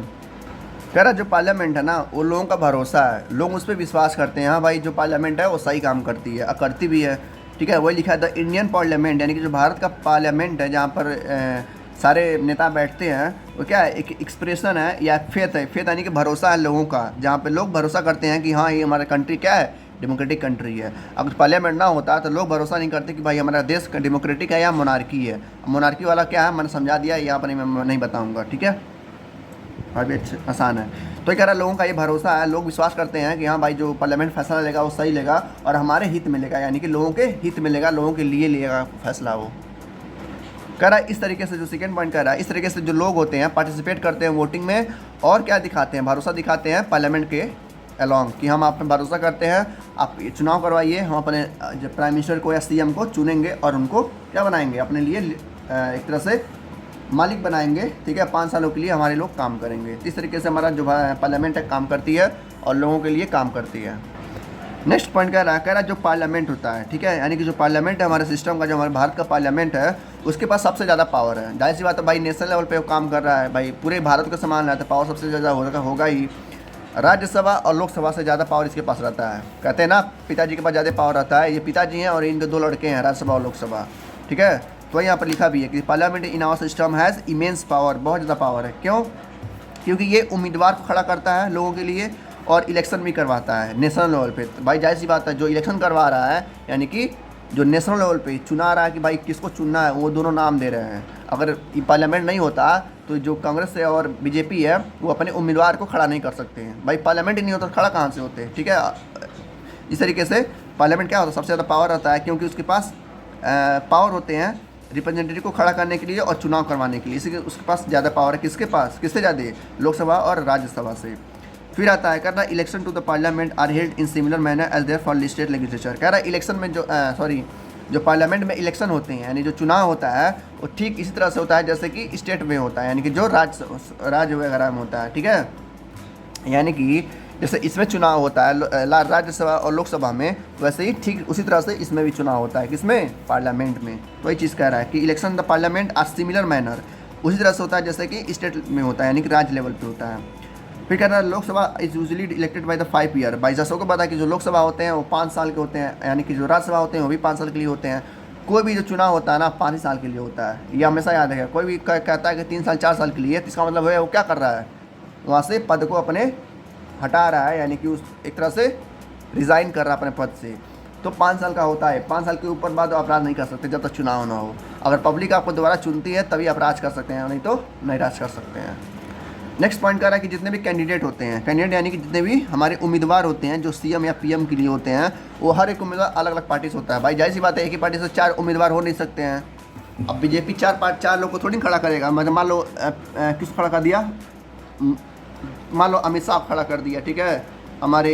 कह रहा जो पार्लियामेंट है ना वो लोगों का भरोसा है, लोग उस पर विश्वास करते हैं, हाँ भाई जो पार्लियामेंट है वो सही काम करती है और करती भी है, ठीक है। वही लिखा है द इंडियन पार्लियामेंट, यानी कि जो भारत का पार्लियामेंट है जहाँ पर सारे नेता बैठते हैं, वो क्या है, एक एक्सप्रेशन है या फेथ है। फेथ यानी कि भरोसा है लोगों का, जहाँ पे लोग भरोसा करते हैं कि हाँ ये हमारा कंट्री क्या है, डेमोक्रेटिक कंट्री है। अगर पार्लियामेंट ना होता तो लोग भरोसा नहीं करते कि भाई हमारा देश डेमोक्रेटिक है या मोनार्की है। मोनार्की वाला क्या है मैंने समझा दिया, यहाँ पर मैं नहीं बताऊँगा, ठीक है, अभी आसान है। तो ये कह रहा लोगों का ये भरोसा है, लोग विश्वास करते हैं कि हाँ भाई जो पार्लियामेंट फैसला लेगा वो सही लेगा और हमारे हित में लेगा, यानी कि लोगों के हित में लेगा, लोगों के लिए लेगा फैसला वो। कह रहा है इस तरीके से, जो सेकंड पॉइंट कह रहा है, इस तरीके से जो लोग होते हैं पार्टिसिपेट करते हैं वोटिंग में और क्या दिखाते हैं, भरोसा दिखाते हैं पार्लियामेंट के अलॉन्ग कि हम आप पे भरोसा करते हैं, आप चुनाव करवाइए, हम अपने प्राइम मिनिस्टर को या सीएम को चुनेंगे और उनको क्या बनाएंगे, अपने लिए एक तरह से मालिक बनाएंगे, ठीक है, 5 सालों के लिए हमारे लोग काम करेंगे। इस तरीके से हमारा जो पार्लियामेंट है काम करती है और लोगों के लिए काम करती है। नेक्स्ट पॉइंट कह रहा है जो पार्लियामेंट होता है, ठीक है, यानी कि जो पार्लियामेंट है हमारे सिस्टम का, जो हमारे भारत का पार्लियामेंट है उसके पास सबसे ज़्यादा पावर है। जाहिर सी बात है भाई नेशनल लेवल पे वो काम कर रहा है, भाई पूरे भारत को संभाल रहा है तो पावर सबसे ज़्यादा होगा ही। राज्यसभा और लोकसभा से ज़्यादा पावर इसके पास रहता है। कहते हैं ना पिताजी के पास ज़्यादा पावर रहता है, ये पिताजी हैं और इनके 2 लड़के हैं, राज्यसभा और लोकसभा, ठीक है। तो यहाँ पर लिखा भी है कि parliament in our system has immense power, बहुत ज़्यादा पावर है। क्यों? क्योंकि ये उम्मीदवार को खड़ा करता है लोगों के लिए और इलेक्शन भी करवाता है नेशनल लेवल पे। भाई जाहिर सी बात है जो इलेक्शन करवा रहा है यानी कि जो नेशनल लेवल पे चुना रहा है कि भाई किसको चुनना है, वो दोनों नाम दे रहे हैं। अगर ये पार्लियामेंट नहीं होता तो जो कांग्रेस है और बीजेपी है वो अपने उम्मीदवार को खड़ा नहीं कर सकते हैं। भाई पार्लियामेंट ही नहीं होता तो खड़ा कहाँ से होते हैं, ठीक है। इस तरीके से पार्लियामेंट क्या होता है, सबसे ज़्यादा पावर रहता है क्योंकि उसके पास पावर होते हैं रिप्रेजेंटेटिव को खड़ा करने के लिए और चुनाव करवाने के लिए, इसलिए उसके पास ज़्यादा पावर है। किसके पास, किससे ज़्यादा? लोकसभा और राज्यसभा से। फिर आता है, कहना election to the parliament are held in similar manner as there for state legislature. कह रहा है इलेक्शन में जो पार्लियामेंट में इलेक्शन होते हैं, यानी जो चुनाव होता है वो ठीक इसी तरह से होता है जैसे कि स्टेट में होता है, यानी कि जो राज्य वगैरह में होता है। ठीक है, यानी कि जैसे इसमें चुनाव होता है राज्यसभा और लोकसभा में, वैसे ही ठीक उसी तरह से इसमें भी चुनाव होता है। किसमें? पार्लियामेंट में। वही चीज़ कह रहा है कि election the parliament are similar manner, उसी तरह से होता है जैसे कि स्टेट में होता है, यानी कि राज्य लेवल पे होता है। फिर कह रहा है Lok Sabha is usually elected by the 5 year. भाई जैसा को पता है कि जो लोकसभा होते हैं वो 5 साल के होते हैं, यानी कि जो राज्यसभा होते हैं वो भी 5 साल के लिए होते हैं। कोई भी जो चुनाव होता है ना 5 ही साल के लिए होता है, ये हमेशा याद रखेगा। कोई भी कहता है कि 3 साल 4 साल के लिए, तो इसका मतलब है वो क्या कर रहा है, वहाँ से पद को अपने हटा रहा है, यानी कि उस एक तरह से रिज़ाइन कर रहा है अपने पद से। तो 5 साल का होता है, 5 साल के ऊपर बाद अपराध नहीं कर सकते जब तक चुनाव ना हो। अगर पब्लिक आपको दोबारा चुनती है तभी आप राज कर सकते हैं, नहीं तो नहीं राज कर सकते हैं। नेक्स्ट पॉइंट कह रहा है कि जितने भी कैंडिडेट होते हैं, कैंडिडेट यानी कि जितने भी हमारे उम्मीदवार होते हैं जो सीएम या पीएम के लिए होते हैं, वो हर एक उम्मीदवार अलग अलग पार्टी से होता है। भाई जाहिर सी बात है, एक ही पार्टी से 4 उम्मीदवार हो नहीं सकते हैं। अब बीजेपी 4 लोग को थोड़ी खड़ा करेगा। मतलब मान लो किस खड़ा कर दिया, मान लो अमित शाह खड़ा कर दिया, ठीक है, हमारे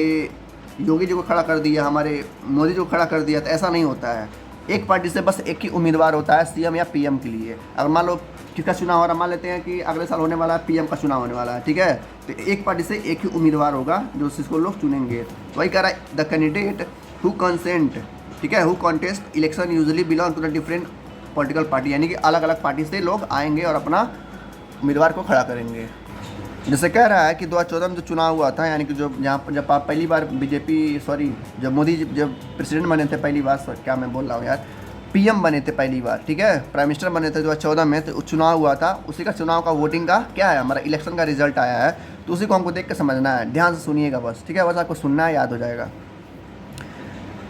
योगी जी को खड़ा कर दिया, हमारे मोदी जी को खड़ा कर दिया, तो ऐसा नहीं होता है। एक पार्टी से बस एक ही उम्मीदवार होता है सीएम या पीएम के लिए। अगर मान लो किसका चुनाव हो रहा है, मान लेते हैं कि अगले साल होने वाला है पीएम का चुनाव होने वाला है, ठीक है, तो एक पार्टी से एक ही उम्मीदवार होगा जो जिसको लोग चुनेंगे। तो वही कह रहा है द कैंडिडेट हु कंसेंट, ठीक है, who contest election usually belong to the different political party, यानी कि अलग अलग पार्टी से लोग आएंगे और अपना उम्मीदवार को खड़ा करेंगे। जैसे कह रहा है कि 2014 में जो चुनाव हुआ था, यानी कि जो जब पहली बार जब मोदी जब प्रेसिडेंट बने थे पहली बार, क्या मैं बोल रहा हूँ यार, पीएम बने थे पहली बार, ठीक है, प्राइम मिनिस्टर बने थे 2014 में, तो चुनाव हुआ था, उसी का चुनाव का वोटिंग का क्या है, हमारा इलेक्शन का रिजल्ट आया है। तो उसी को हमको देख के समझना है, ध्यान से सुनिएगा बस, ठीक है, बस आपको सुनना है, याद हो जाएगा।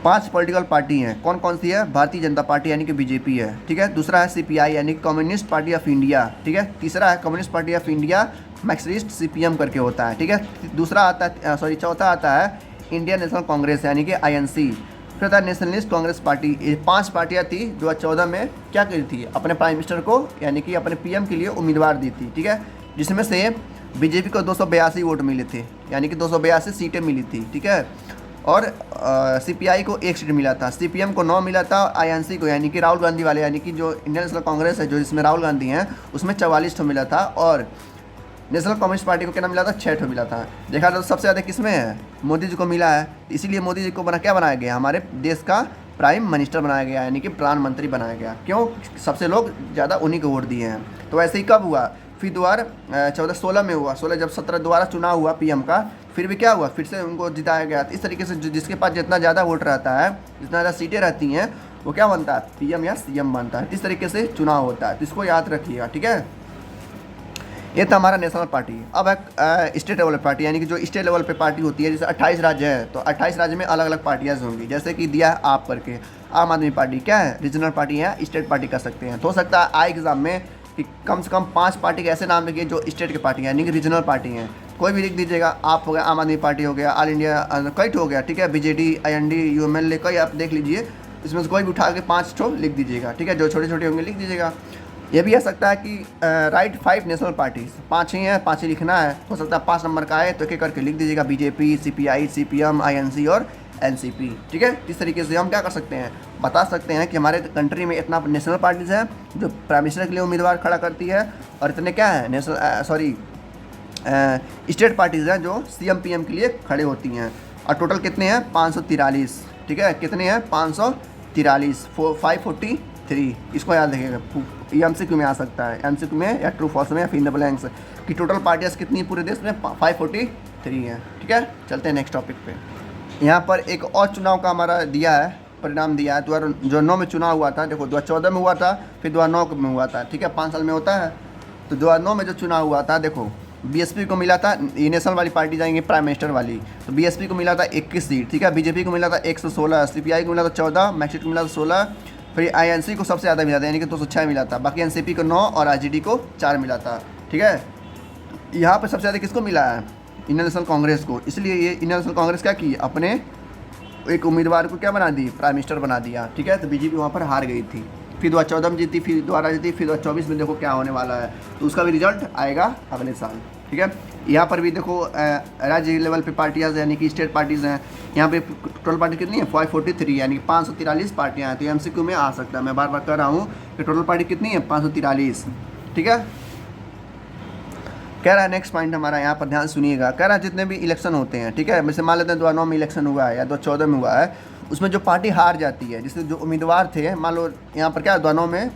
5 पॉलिटिकल पार्टी हैं, कौन कौन सी है? भारतीय जनता पार्टी यानी कि बीजेपी है, ठीक है, दूसरा है सीपीआई यानी कि कम्युनिस्ट पार्टी ऑफ इंडिया, ठीक है, तीसरा है communist party of India Marxist CPM करके होता है, ठीक है, दूसरा आता है चौथा आता है इंडियन नेशनल कांग्रेस यानी कि आईएनसी, फिर आता है नेशनलिस्ट कांग्रेस पार्टी। ये 5 पार्टियाँ थी 2014 में, क्या करी थी, अपने प्राइम मिनिस्टर को यानी कि अपने पीएम के लिए उम्मीदवार दी थी, ठीक है, जिसमें से बीजेपी को 282 वोट मिले थे, यानी कि 282 सीटें मिली थी, ठीक है, और सीपीआई को 1 सीट मिला था, सीपीएम को 9 मिला था, आईएनसी को यानी कि राहुल गांधी वाले, यानी कि जो इंडियन नेशनल कांग्रेस है जो जिसमें राहुल गांधी हैं, उसमें 44 ठो मिला था, और नेशनल कम्युनिस्ट पार्टी को कितना मिला था? 6 ठो मिला था। देखा तो सबसे ज़्यादा किसमें है? मोदी जी को मिला है, इसीलिए मोदी जी को क्या बनाया गया, हमारे देश का प्राइम मिनिस्टर बनाया गया, यानी कि प्रधानमंत्री बनाया गया। क्यों? सबसे लोग ज़्यादा उन्हीं को वोट दिए हैं। तो ऐसे ही कब हुआ? फिर 2016 में हुआ, 16 जब 17 दोबारा चुनाव हुआ पीएम का, फिर भी क्या हुआ, फिर से उनको जिताया गया। इस तरीके से जिसके पास जितना ज़्यादा वोट रहता है, जितना ज़्यादा सीटें रहती हैं, वो क्या बनता है? पीएम या सीएम बनता है। इस तरीके से चुनाव होता है, तो इसको याद रखिएगा, ठीक है। ये था हमारा नेशनल पार्टी। अब है स्टेट लेवल पार्टी, यानी कि जो स्टेट लेवल पे पार्टी होती है, जैसे 28 राज्य है तो 28 राज्य में अलग अलग पार्टियाँ होंगी। जैसे कि दिया है आप करके, आम आदमी पार्टी क्या है? रीजनल पार्टी है, स्टेट पार्टी कर सकते हैं। तो हो सकता है आए एग्जाम में कि कम से कम 5 पार्टी के ऐसे नाम लिखिए जो स्टेट की पार्टी हैं, यानी कि रीजनल पार्टी हैं। कोई भी लिख दीजिएगा, आप हो गया, आम आदमी पार्टी हो गया, ऑल इंडिया कई हो गया, ठीक है, बीजेडी, IND, UML, कई आप देख लीजिए, इसमें से कोई भी उठा के 5 ठो लिख दीजिएगा, ठीक है, जो छोटे छोटे होंगे लिख दीजिएगा। ये भी आ सकता है कि राइट 5 नेशनल पार्टीज, 5 ही हैं, 5 ही लिखना है। हो सकता है 5 नंबर का आए तो एक एक करके लिख दीजिएगा, बीजेपी, सीपीआई, सीपीएम, INC और एनसीपी, ठीक है। इस तरीके से हम क्या कर सकते हैं, बता सकते हैं कि हमारे कंट्री में इतना नेशनल पार्टीज है जो प्राइम मिनिस्टर के लिए उम्मीदवार खड़ा करती है, और इतने क्या है स्टेट पार्टीज़ हैं जो CM PM के लिए खड़े होती हैं। और टोटल कितने हैं? 543, ठीक है, कितने हैं? 543, 543। इसको याद रखिएगा, ये MCQ में आ सकता है, MCQ में या ट्रू फॉल्स में या फिर इन द ब्लैंक्स कि टोटल पार्टियाँ कितनी पूरे देश में? 543 हैं, ठीक है। चलते हैं नेक्स्ट टॉपिक पे। यहाँ पर एक और चुनाव का हमारा दिया है, परिणाम दिया है। 2009 में चुनाव हुआ था, देखो 2014 में हुआ था, फिर 2009 में हुआ था, ठीक है, 5 साल में होता है। तो 2009 में जो चुनाव हुआ था, देखो BSP को मिला था, ये नेशनल वाली पार्टी जाएंगे प्राइम मिनिस्टर वाली, तो BSP को मिला था 21 सीट, ठीक है, बीजेपी को मिला था 116, CPI को मिला था 14, मैक्सिट को मिला था 16, फिर INC को सबसे ज़्यादा मिला था, यानी कि 206 मिला था, बाकी NCP को 9 और RJD को 4 मिला था, ठीक है। यहाँ पर सबसे ज़्यादा किसको मिला है? इंडियन नेशनल कांग्रेस को। इसलिए ये इंडियन नेशनल कांग्रेस क्या की, अपने एक उम्मीदवार को क्या बना दी? प्राइम मिनिस्टर बना दिया, ठीक है। तो बीजेपी वहाँ पर हार गई थी। फिर 2014 में जीती, फिर दोबारा जीती, फिर 2024 में देखो क्या होने वाला है, तो उसका भी रिजल्ट आएगा अगले साल। ठीक है, यहाँ पर भी देखो राज्य लेवल पे पार्टियाँ यानी कि स्टेट पार्टीज़ हैं, यहाँ पे टोटल पार्टी कितनी है 543 यानी कि 543 पार्टियाँ हैं। तो MCQ में आ सकता है, मैं बार बार कह रहा हूँ कि टोटल पार्टी कितनी है 543। ठीक है, कह रहा है नेक्स्ट पॉइंट हमारा यहाँ पर ध्यान सुनिएगा, कह रहा है जितने भी इलेक्शन होते हैं, ठीक है, जैसे मान लेते हैं 2009 में इलेक्शन हुआ है या 2014 में हुआ है, उसमें जो पार्टी हार जाती है, जिससे जो उम्मीदवार थे, मान लो यहाँ पर क्या 2009 में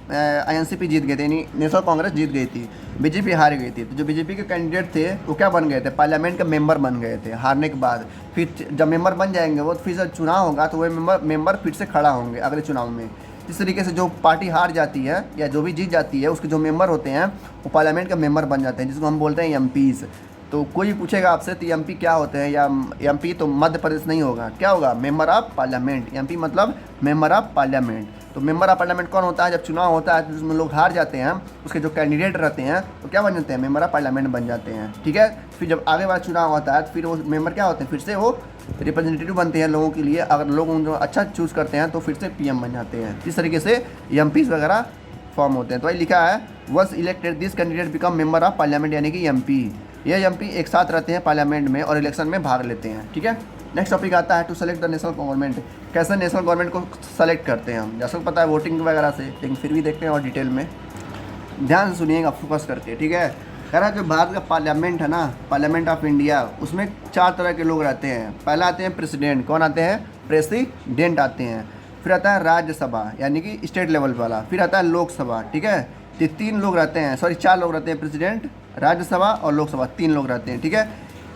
INCP जीत गए थे यानी नेशनल कांग्रेस जीत गई थी, बीजेपी हार गई थी, तो जो बीजेपी के कैंडिडेट थे वो क्या बन गए थे, पार्लियामेंट के मेंबर बन गए थे हारने के बाद। फिर जब मेंबर बन जाएंगे वो, फिर से चुनाव होगा तो वह मेंबर फिर से खड़ा होंगे अगले चुनाव में। इस तरीके से जो पार्टी हार जाती है या जो भी जीत जाती है, उसके जो मेंबर होते हैं वो पार्लियामेंट के मेंबर बन जाते हैं, जिसको हम बोलते हैं MPs। तो कोई पूछेगा आपसे तो MP क्या होते हैं, या MP तो मध्य प्रदेश नहीं होगा, क्या होगा, मेंबर ऑफ पार्लियामेंट। MP मतलब मेंबर ऑफ पार्लियामेंट। तो मेंबर ऑफ पार्लियामेंट कौन होता है, जब चुनाव होता है तो जिसमें लोग हार जाते हैं, उसके जो कैंडिडेट रहते हैं तो क्या बन जाते हैं, मेंबर ऑफ पार्लियामेंट बन जाते हैं। ठीक है, फिर जब आगे वाला चुनाव होता है तो फिर वो मेंबर क्या होते हैं, फिर से वो रिप्रेजेंटेटिव बनते हैं लोगों के लिए। अगर लोग उनको अच्छा चूज़ करते हैं तो फिर से PM बन जाते हैं। इस तरीके से MPs वगैरह फॉर्म होते हैं। तो वही लिखा है once elected this candidate become member of parliament यानी कि MP। ये MP एक साथ रहते हैं पार्लियामेंट में और इलेक्शन में भाग लेते हैं। ठीक है, नेक्स्ट टॉपिक आता है to select the national government. कैसे नेशनल गवर्नमेंट को सेलेक्ट करते हैं हम, जैसा पता है वोटिंग वगैरह से, लेकिन फिर भी देखते हैं और डिटेल में ध्यान से सुनिएगा फोकस करके। ठीक है, कह रहा है जो भारत का पार्लियामेंट है ना, पार्लियामेंट ऑफ इंडिया, उसमें 4 तरह के लोग रहते हैं। पहला आते हैं प्रेसिडेंट, कौन आते हैं, प्रेसिडेंट आते हैं। फिर आता है राज्यसभा यानी कि स्टेट लेवल वाला, फिर आता है लोकसभा। ठीक है, तो 3 लोग रहते हैं, सॉरी 4 लोग रहते हैं, प्रेसिडेंट, राज्यसभा और लोकसभा, 3 लोग रहते हैं। ठीक है,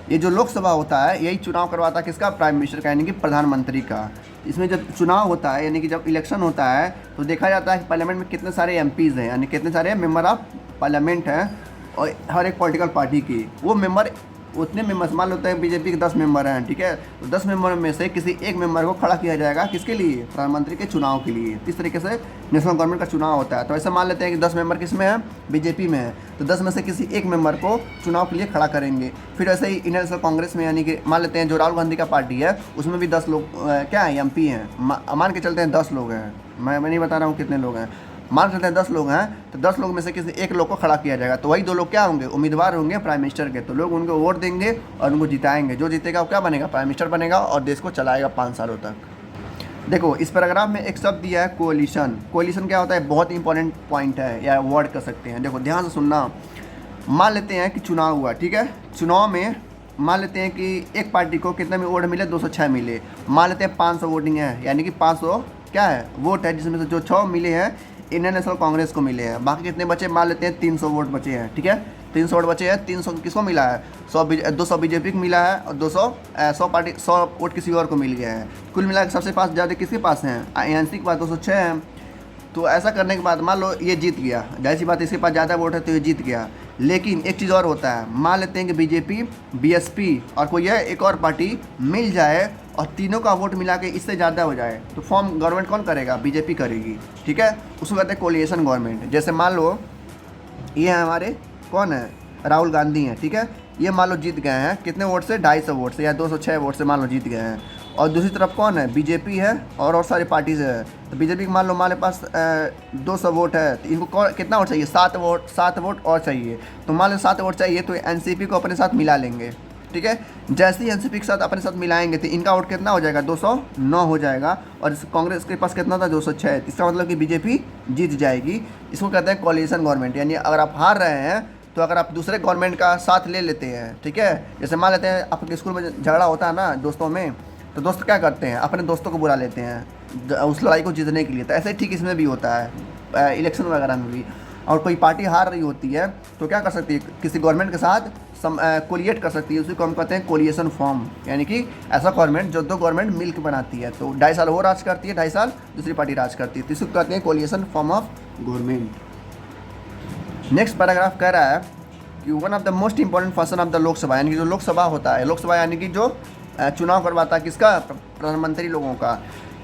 ये जो लोकसभा होता है यही चुनाव करवाता है किसका, प्राइम मिनिस्टर का यानी कि प्रधानमंत्री का। इसमें जब चुनाव होता है यानी कि जब इलेक्शन होता है तो देखा जाता है कि पार्लियामेंट में कितने सारे MPs हैं यानी कितने सारे मेंबर ऑफ पार्लियामेंट हैं, और हर एक पॉलिटिकल पार्टी की वो मेंबर, उतने मेंबर्स, मान लेते हैं बीजेपी के 10 मेंबर हैं। ठीक है, तो 10 मेंबर में से किसी एक मेंबर को खड़ा किया जाएगा, किसके लिए, प्रधानमंत्री के चुनाव के लिए। इस तरीके से नेशनल गवर्नमेंट का चुनाव होता है। तो ऐसे मान लेते हैं कि 10 मेंबर किस में है, बीजेपी में है, तो 10 में से किसी एक मेंबर को चुनाव के लिए खड़ा करेंगे। फिर ऐसे ही इंडियन नेशनल कांग्रेस में यानी कि मान लेते हैं जो राहुल गांधी का पार्टी है, उसमें भी 10 लोग क्या है, MP हैं, मान के चलते हैं 10 लोग हैं, मैं नहीं बता रहा हूँ कितने लोग हैं, मान सकते हैं 10 लोग हैं, तो 10 लोग में से किसी एक लोग को खड़ा किया जाएगा। तो वही 2 लोग क्या होंगे, उम्मीदवार होंगे प्राइम मिनिस्टर के। तो लोग उनको वोट देंगे और उनको जिताएंगे, जो जीतेगा वो क्या बनेगा, प्राइम मिनिस्टर बनेगा और देश को चलाएगा 5 सालों तक। देखो इस पैराग्राफ में एक शब्द दिया है कोalition। कोalition क्या होता है, बहुत इंपॉर्टेंट पॉइंट है या वर्ड कर सकते हैं। देखो ध्यान से सुनना, मान लेते हैं कि चुनाव हुआ, ठीक है, चुनाव में मान लेते हैं कि एक पार्टी को कितने में वोट मिले, 206 मिले। मान लेते हैं 500 वोटिंग है यानी कि 500 क्या है, वोट है, जिसमें से जो 6 मिले हैं इंडियन नेशनल कांग्रेस को मिले हैं, बाकी कितने बचे, मान लेते हैं 300 वोट बचे हैं। ठीक है, 300 वोट बचे हैं, 300 किसको मिला है, 200 बीजेपी को मिला है और 100 वोट किसी और को मिल गया है। कुल मिला के सबसे पास ज़्यादा किसके पास हैं, ANC के पास 206 हैं। तो ऐसा करने के बाद मान लो ये जीत गया, जाहिर सी बात इसके पास ज़्यादा वोट है तो ये जीत गया। लेकिन एक चीज़ और होता है, मान लेते हैं कि BJP, BSP और कोई है एक और पार्टी मिल जाए और तीनों का वोट मिला के इससे ज़्यादा हो जाए, तो फॉर्म गवर्नमेंट कौन करेगा, BJP करेगी। ठीक है, उसको कहते हैं कोलिएशन गवर्नमेंट। जैसे मान लो ये हमारे कौन है, राहुल गांधी हैं। ठीक है, ये मान लो जीत गए हैं कितने वोट से, 250 वोट से या 206 वोट से मान लो जीत गए हैं। और दूसरी तरफ कौन है, BJP है और सारी पार्टीज है। तो BJP के मान लो हमारे पास 200 वोट है, तो इनको कितना वोट चाहिए, 7 वोट और चाहिए। तो मान लो 7 वोट चाहिए तो NCP को अपने साथ मिला लेंगे। ठीक है, जैसे ही NCP के साथ अपने साथ मिलाएंगे तो इनका वोट कितना हो जाएगा, 209 हो जाएगा। और कांग्रेस के पास कितना था, 206। इसका मतलब कि BJP जीत जाएगी। इसको कहते हैं कोलिएशन गवर्नमेंट। यानी अगर आप हार रहे हैं तो अगर आप दूसरे गवर्नमेंट का साथ ले लेते हैं, ठीक है, जैसे मान लेते हैं आपके स्कूल में झगड़ा होता है ना दोस्तों में, तो दोस्त क्या करते हैं, अपने दोस्तों को बुला लेते हैं उस लड़ाई को जीतने के लिए। तो ऐसे ठीक इसमें भी होता है, इलेक्शन वगैरह में भी। और कोई पार्टी हार रही होती है तो क्या कर सकती है, किसी गवर्नमेंट के साथ कोलिएट कर सकती है, उसी को हम कहते हैं कोलिएशन फॉर्म। यानी कि ऐसा गवर्नमेंट जो 2 गवर्नमेंट मिल के बनाती है। तो 2.5 साल वो राज करती है, 2.5 साल दूसरी पार्टी राज करती है, तो इसको कहते हैं coalition form of government. Next paragraph कह रहा है कि one of the most important function of the Lok Sabha, यानी कि जो लोकसभा होता है, लोकसभा यानी कि जो चुनाव करवाता है किसका, प्रधानमंत्री लोगों का।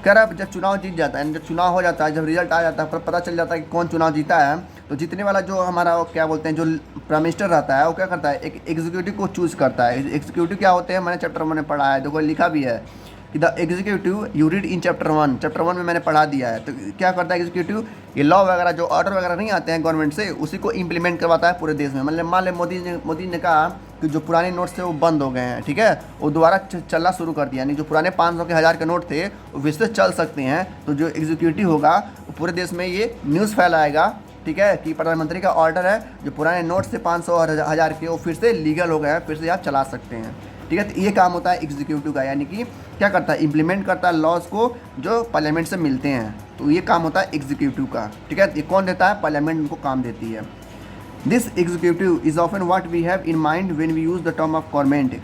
कह रहा है जब चुनाव जीत जाता है, जब चुनाव हो जाता है, जब रिजल्ट आ जाता है, पर पता चल जाता है कि कौन चुनाव जीता है, तो जीतने वाला जो हमारा क्या बोलते हैं, जो प्राइम मिनिस्टर रहता है वो क्या करता है, एक एग्जीक्यूटिव को चूज़ करता है। एग्जीक्यूटिव क्या होते हैं, मैंने चैप्टर में पढ़ा है, देखो लिखा भी है कि the executive you read in chapter 1 में मैंने पढ़ा दिया है। तो क्या करता है एग्जीक्यूटिव, ये लॉ वगैरह जो ऑर्डर वगैरह नहीं आते हैं गवर्नमेंट से, उसी को इम्प्लीमेंट करवाता है पूरे देश में। मतलब मान लें मोदी ने कहा कि जो पुराने नोट्स थे वो बंद हो गए हैं, ठीक है, वो दोबारा चलना शुरू कर दिया, यानी जो पुराने 500 के 1000 के नोट थे वो फिर से चल सकते हैं। तो जो एग्जीक्यूटिव होगा वो पूरे देश में ये न्यूज़ फैलाएगा, ठीक है, कि प्रधानमंत्री का ऑर्डर है, जो पुराने नोट से 500 और 1000 के वो फिर से लीगल हो गए हैं, फिर से आप चला सकते हैं, ठीक है। तो ये काम होता है एग्जीक्यूटिव का, यानी कि क्या करता है, इम्प्लीमेंट करता है लॉज को जो पार्लियामेंट से मिलते हैं। तो ये काम होता है एग्जीक्यूटिव का, ठीक है। ये कौन देता है, पार्लियामेंट उनको काम देती है। This executive is often what we have in mind when we use the term of government.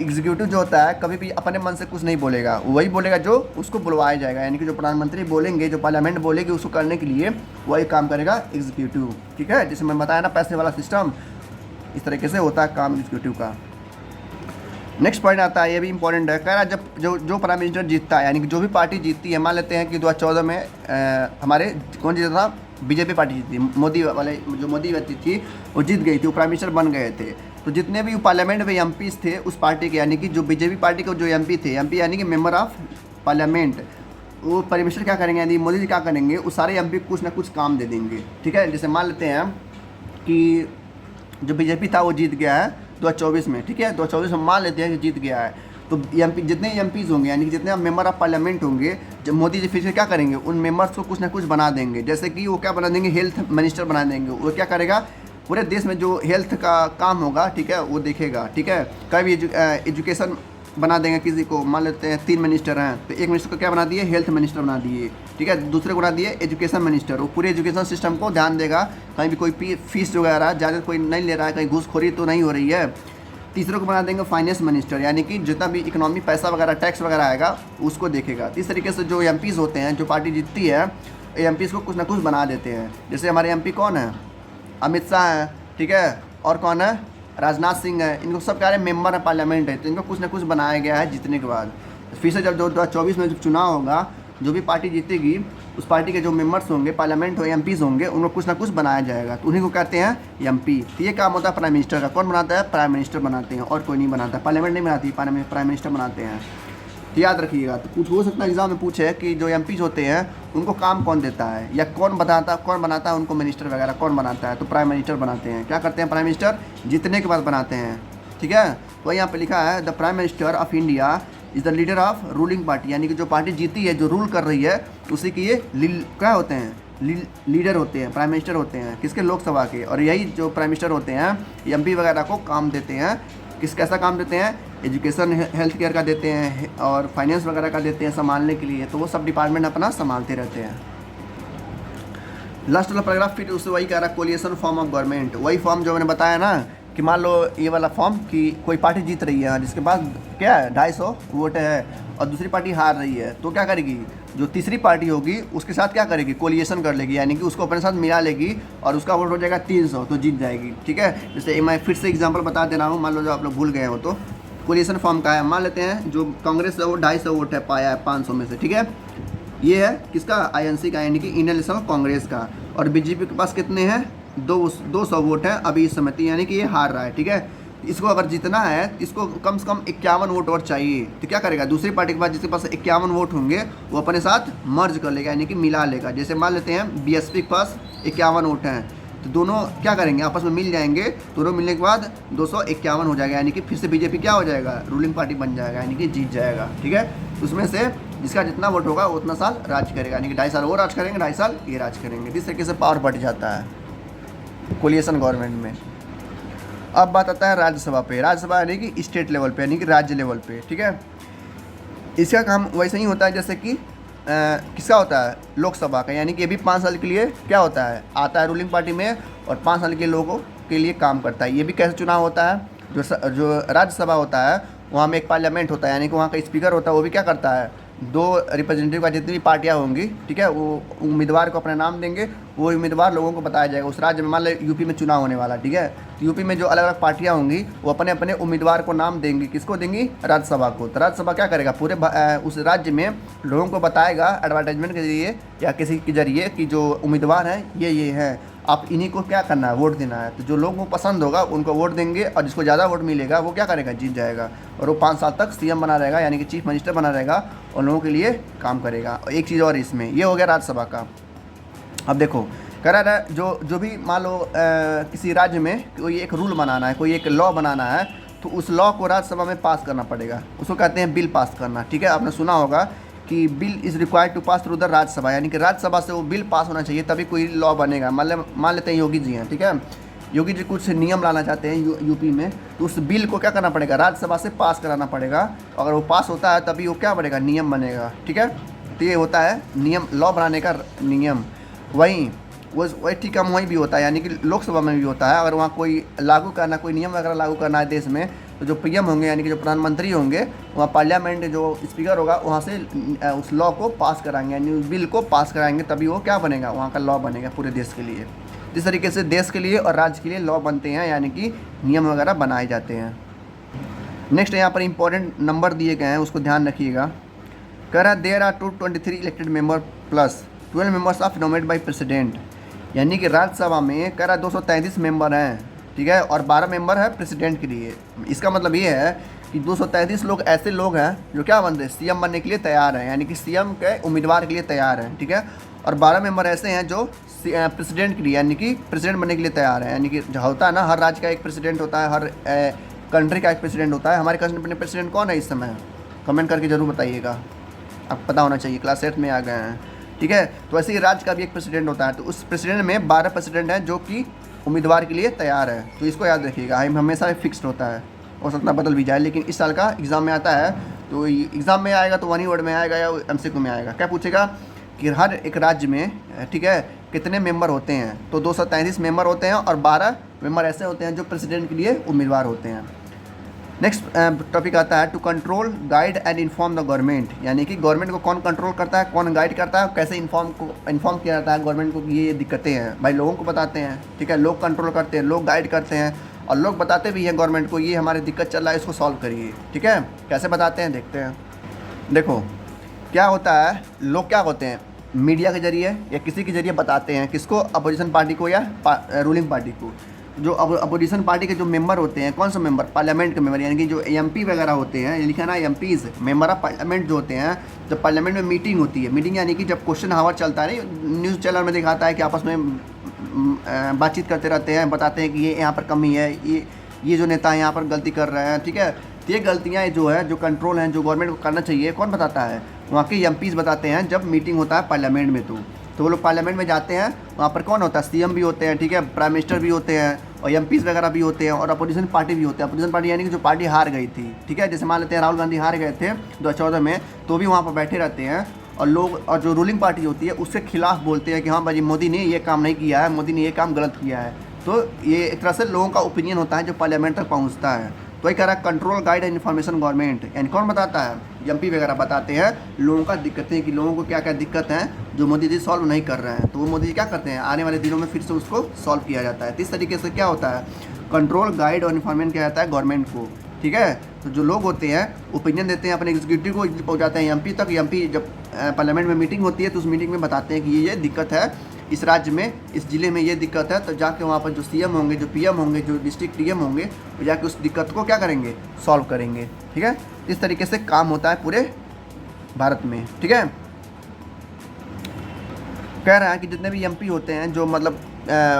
Executive जो होता है कभी भी अपने मन से कुछ नहीं बोलेगा, वही बोलेगा जो उसको बुलवाया जाएगा, यानी कि जो प्रधानमंत्री बोलेंगे, जो पार्लियामेंट बोलेगी उसको करने के लिए वही काम करेगा एग्जीक्यूटिव, ठीक है। जैसे मैं बताया ना पैसे वाला सिस्टम, इस तरीके से होता है काम एग्जीक्यूटिव का। नेक्स्ट पॉइंट आता है, ये भी इंपॉर्टेंट है, कह रहा है जब जो प्राइम मिनिस्टर जीतता है, यानी कि जो भी पार्टी जीतती है, मान लेते हैं कि 2014 में हमारे कौन जीता था, बीजेपी पार्टी जीती, मोदी वाले जो मोदी व्यक्ति थी वो जीत गई थी, वो प्राइम मिनिस्टर बन गए थे। तो जितने भी पार्लियामेंट में एमपीज थे उस पार्टी के, यानी कि जो बीजेपी पार्टी के जो एमपी थे, एमपी यानी कि मेंबर ऑफ पार्लियामेंट, वो प्राइम मिनिस्टर क्या करेंगे, यानी मोदी जी क्या करेंगे, उस सारे एमपी को कुछ ना कुछ काम दे देंगे, ठीक है। जैसे मान लेते हैं कि जो बीजेपी था वो जीत गया है 2024 में, ठीक है, 2024 में मान लेते हैं कि जीत गया है। तो एमपी जितने एमपीज़ होंगे, यानी कि जितने मेंबर ऑफ पार्लियामेंट होंगे, जब मोदी जी फिर से क्या करेंगे, उन मेंबर्स को कुछ ना कुछ बना देंगे। जैसे कि वो क्या बना देंगे, हेल्थ मिनिस्टर बना देंगे। वो क्या करेगा, पूरे देश में जो हेल्थ का काम होगा, ठीक है, वो देखेगा, ठीक है। कभी एजुकेशन बना देंगे किसी को, मान लेते हैं 3 मिनिस्टर हैं, तो एक मिनिस्टर को क्या बना दिए, हेल्थ मिनिस्टर बना दिए, ठीक है। दूसरे को बना दिए एजुकेशन मिनिस्टर, वो पूरे एजुकेशन सिस्टम को ध्यान देगा, कहीं भी कोई फीस वगैरह ज़्यादा कोई नहीं ले रहा है, कहीं घूसखोरी तो नहीं हो रही है। तीसरे को बना देंगे फाइनेंस मिनिस्टर, यानी कि जितना भी इकोनॉमी पैसा वगैरह टैक्स वगैरह आएगा उसको देखेगा। इस तरीके से जो एमपीज़ होते हैं, जो पार्टी जीतती है, एमपीज़ को कुछ ना कुछ बना देते हैं। जैसे हमारे एमपी कौन है, अमित शाह है, ठीक है, और कौन है, राजनाथ सिंह है, इनको सब कह रहे हैं मेंबर ऑफ पार्लियामेंट है, तो इनको कुछ ना कुछ बनाया गया है जीतने के बाद। फिर से जब 2024 में जब चुनाव होगा, जो भी पार्टी जीतेगी उस पार्टी के जो मेंबर्स होंगे, पार्लियामेंट हो, एमपीज़ होंगे, उनको कुछ ना कुछ बनाया जाएगा, तो उन्हीं को कहते हैं एमपी। तो ये काम होता है प्राइम मिनिस्टर का। कौन बनाता है, प्राइम मिनिस्टर बनाते हैं, और कोई नहीं बनाता, पार्लियामेंट नहीं बनाती, प्राइम मिनिस्टर बनाते हैं। तो याद रखिएगा। तो कुछ हो सकता है एग्जाम में पूछे कि जो एमपीज़ होते हैं उनको काम कौन देता है, या कौन बनाता है उनको, मिनिस्टर वगैरह कौन बनाता है, तो प्राइम मिनिस्टर बनाते हैं। क्या करते हैं प्राइम मिनिस्टर, जीतने के बाद बनाते हैं, ठीक है। तो यहाँ पे लिखा है the prime minister of India is the leader of ruling party, यानी कि जो पार्टी जीती है, जो रूल कर रही है, उसी की ये क्या होते हैं, लीडर होते हैं, प्राइम मिनिस्टर होते हैं, किसके, लोकसभा के। और यही जो प्राइम मिनिस्टर होते हैं एमपी वगैरह को काम देते हैं, कैसा काम देते हैं, एजुकेशन हेल्थ केयर का देते हैं, और फाइनेंस वगैरह का देते हैं संभालने के लिए। तो वो सब डिपार्टमेंट अपना संभालते रहते हैं। लास्ट वाला पैराग्राफ फिर उससे वही कह रहा है, कोलिएशन फॉर्म ऑफ गवर्नमेंट, वही फॉर्म जो मैंने बताया ना, कि मान लो ये वाला फॉर्म कि कोई पार्टी जीत रही है जिसके पास क्या है 250 वोट है, और दूसरी पार्टी हार रही है, तो क्या करेगी, जो तीसरी पार्टी होगी उसके साथ क्या करेगी, कोलिएशन कर लेगी, यानी कि उसको अपने साथ मिला लेगी, और उसका वोट हो जाएगा 300, तो जीत जाएगी, ठीक है। जैसे मैं फिर से एग्जांपल बता दे रहा हूँ, मान लो जो आप लोग भूल गए हो, तो कोलिएशन फॉर्म का है, मान लेते हैं जो कांग्रेस है वो 250 वोट है, पाया है 500 में से, ठीक है। ये है किसका, INC का, यानी कि इंडियन नेशनल कांग्रेस का। और बीजेपी के पास कितने हैं, 200 वोट है अभी इस समय, यानी कि ये हार रहा है, ठीक है। इसको अगर जीतना है, इसको कम से कम 51 वोट और चाहिए। तो क्या करेगा, दूसरी पार्टी के पास जिसके पास 51 वोट होंगे वो अपने साथ मर्ज कर लेगा, यानी कि मिला लेगा। जैसे मान लेते हैं बीएसपी के पास 51 वोट हैं, तो दोनों क्या करेंगे, आपस में मिल जाएंगे, दोनों मिलने के बाद 251 हो जाएगा, यानी कि फिर से बीजेपी क्या हो जाएगा, रूलिंग पार्टी बन जाएगा, यानी कि जीत जाएगा, ठीक है। उसमें से जिसका जितना वोट होगा उतना साल राज करेगा, यानी कि 2.5 साल वो राज करेंगे, 2.5 साल ये राज करेंगे। इस तरीके से पावर बढ़ जाता है कोलिएशन गवर्नमेंट में। अब बात आता है राज्यसभा पे। राज्यसभा यानी कि स्टेट लेवल पे, यानी कि राज्य लेवल पे, ठीक है। इसका काम वैसे ही होता है जैसे कि किसका होता है, लोकसभा का, यानी कि ये भी 5 साल के लिए क्या होता है, आता है रूलिंग पार्टी में, और 5 साल के लोगों के लिए काम करता है। ये भी कैसे चुनाव होता है, जो राज्यसभा होता है वहाँ में एक पार्लियामेंट होता है, यानी कि वहाँ का स्पीकर होता है, वो भी क्या करता है, 2 रिप्रेजेंटेटिव का जितनी भी पार्टियाँ होंगी, ठीक है, वो उम्मीदवार को अपना नाम देंगे, वो उम्मीदवार लोगों को बताया जाएगा उस राज्य में। मान लो यूपी में चुनाव होने वाला, ठीक है, तो यूपी में जो अलग अलग पार्टियाँ होंगी वो अपने अपने उम्मीदवार को नाम देंगी, किसको देंगी, राज्यसभा को। तो राज्यसभा क्या करेगा, पूरे उस राज्य में लोगों को बताएगा एडवर्टाइजमेंट के जरिए या किसी के जरिए कि जो उम्मीदवार हैं ये हैं, आप इन्हीं को क्या करना है, वोट देना है। तो जो लोगों को पसंद होगा उनको वोट देंगे, और जिसको ज़्यादा वोट मिलेगा वो क्या करेगा, जीत जाएगा, और वो 5 साल तक सीएम बना रहेगा, यानी कि चीफ मिनिस्टर बना रहेगा, और लोगों के लिए काम करेगा। और एक चीज़ और इसमें ये हो गया राज्यसभा का। अब देखो कह रहा है जो भी मान लो किसी राज्य में कोई एक रूल बनाना है, कोई एक लॉ बनाना है, तो उस लॉ को राज्यसभा में पास करना पड़ेगा। उसको कहते हैं बिल पास करना, ठीक है। आपने सुना होगा कि bill is required to pass through the Rajya Sabha, यानी कि राज्यसभा से वो बिल पास होना चाहिए तभी कोई लॉ बनेगा। मान लेते हैं योगी जी हैं, ठीक है, योगी जी कुछ नियम लाना चाहते हैं यूपी में, तो उस बिल को क्या करना पड़ेगा, राज्यसभा से पास कराना पड़ेगा। अगर वो पास होता है तभी वो क्या बनेगा, नियम बनेगा, ठीक है। तो ये होता है नियम, लॉ बनाने का नियम। वहीं वही ठीक काम वहीं भी होता है, यानी कि लोकसभा में भी होता है। अगर वहाँ कोई लागू करना, कोई नियम वगैरह लागू करना है देश में, तो जो पीएम होंगे यानी कि जो प्रधानमंत्री होंगे, वहाँ पार्लियामेंट जो स्पीकर होगा वहाँ से उस लॉ को पास कराएंगे, यानी उस बिल को पास कराएंगे, तभी वो क्या बनेगा, वहाँ का लॉ बनेगा पूरे देश के लिए। इस तरीके से देश के लिए और राज्य के लिए लॉ बनते हैं, यानी कि नियम वगैरह बनाए जाते हैं। नेक्स्ट यहाँ पर इंपॉर्टेंट नंबर दिए गए हैं, उसको ध्यान रखिएगा। कह रहा है there are 223 elected member plus 12 members of nominated by president, यानी कि राज्यसभा में कह रहा 233 मेंबर हैं, ठीक है, और 12 मेंबर है प्रेसिडेंट के लिए। इसका मतलब ये है कि 233 लोग ऐसे लोग हैं जो क्या बनते हैं, सीएम बनने के लिए तैयार हैं, यानी कि सीएम के उम्मीदवार के लिए तैयार हैं, ठीक है। और 12 मेंबर ऐसे हैं जो प्रेसिडेंट के लिए, यानी कि प्रेसिडेंट बनने के लिए तैयार हैं। यानी कि जो होता है ना, हर राज्य का एक प्रेसिडेंट होता है, हर कंट्री का एक प्रेसिडेंट होता है। हमारे कंट्री में प्रेसिडेंट कौन है इस समय, कमेंट करके ज़रूर बताइएगा, आपको पता होना चाहिए, क्लास 8 में आ गए हैं, ठीक है। तो ऐसे ही राज्य का भी एक प्रेसिडेंट होता है, तो उस प्रेसिडेंट में 12 प्रेसिडेंट हैं जो कि उम्मीदवार के लिए तैयार है। तो इसको याद रखिएगा, हमेशा फिक्स्ड होता है, हो सकता है बदल भी जाए, लेकिन इस साल का एग्ज़ाम में आता है। तो एग्ज़ाम में आएगा तो 1 ही वर्ड में आएगा या एमसीक्यू में आएगा। क्या पूछेगा कि हर एक राज्य में, ठीक है, कितने मेंबर होते हैं, तो 233 मेंबर होते हैं, और 12 मेंबर ऐसे होते हैं जो प्रेसिडेंट के लिए उम्मीदवार होते हैं। नेक्स्ट टॉपिक आता है to control guide and inform the government, यानी कि गवर्नमेंट को कौन कंट्रोल करता है, कौन गाइड करता है, कैसे इन्फॉर्म किया जाता है गवर्नमेंट को कि ये दिक्कतें हैं। भाई लोगों को बताते हैं, ठीक है, लोग कंट्रोल करते हैं, लोग गाइड करते हैं, और लोग बताते भी हैं गवर्नमेंट को ये हमारी दिक्कत चल रहा है, इसको सॉल्व करिए, ठीक है। कैसे बताते हैं देखते हैं। देखो क्या होता है, लोग क्या होते हैं, मीडिया के जरिए या किसी के जरिए बताते हैं, किसको, अपोजिशन पार्टी को या रूलिंग पार्टी को। जो अपोजिशन पार्टी के जो मेंबर होते हैं, कौन सा मेंबर, पार्लियामेंट के मेंबर, यानी कि जो एमपी वगैरह होते हैं, ये लिखा ना एमपीज़, मेंबर ऑफ पार्लियामेंट जो होते हैं, जब पार्लियामेंट में मीटिंग होती है, मीटिंग यानी कि जब क्वेश्चन हावर चलता है, न्यूज़ चैनल में दिखाता है कि आपस में बातचीत करते रहते हैं, बताते हैं कि ये यहाँ पर कमी है, ये जो नेता यहाँ पर गलती कर रहे हैं, ठीक है। तो ये गलतियाँ जो है, जो कंट्रोल हैं, जो गवर्नमेंट को करना चाहिए, कौन बताता है, वहाँ के एमपीज़ बताते हैं जब मीटिंग होता है पार्लियामेंट में। तो वो लोग पार्लियामेंट में जाते हैं, वहाँ पर कौन होता है, सीएम भी होते हैं, ठीक है, प्राइम मिनिस्टर भी होते हैं, और एमपीज़ वगैरह भी होते हैं, और अपोजिशन पार्टी भी होते हैं। अपोजिशन पार्टी यानी कि जो पार्टी हार गई थी, ठीक है, जैसे मान लेते हैं राहुल गांधी हार गए थे 2014 में, तो भी वहाँ पर बैठे रहते हैं, और लोग, और जो रूलिंग पार्टी होती है उसके खिलाफ बोलते हैं कि हाँ भाई मोदी ने ये काम नहीं किया है, मोदी ने ये काम गलत किया है। तो ये एक तरह से लोगों का ओपिनियन होता है जो पार्लियामेंट तक पहुँचता है। तो ये कह रहा है control guide and information government, यानी कौन बताता है, एमपी वगैरह बताते हैं लोगों का दिक्कतें, कि लोगों को क्या क्या दिक्कत हैं जो मोदी जी सॉल्व नहीं कर रहे हैं, तो वो मोदी जी क्या करते हैं, आने वाले दिनों में फिर से उसको सॉल्व किया जाता है। तो इस तरीके से क्या होता है, कंट्रोल गाइड और इन्फॉर्मेशन किया जाता है गवर्नमेंट को, ठीक है। तो जो लोग होते हैं ओपिनियन देते हैं अपने एग्जीक्यूटिव को, पहुँचाते हैं एमपी तक। एमपी जब पार्लियामेंट में मीटिंग होती है तो उस मीटिंग में बताते हैं कि ये दिक्कत है, इस राज्य में, इस ज़िले में ये दिक्कत है, तो जाके वहाँ पर जो सीएम होंगे, जो पीएम होंगे, जो डिस्ट्रिक्ट डीएम होंगे, वो जाके उस दिक्कत को क्या करेंगे, सॉल्व करेंगे, ठीक है। इस तरीके से काम होता है पूरे भारत में, ठीक है। कह रहा है कि जितने भी एमपी होते हैं जो मतलब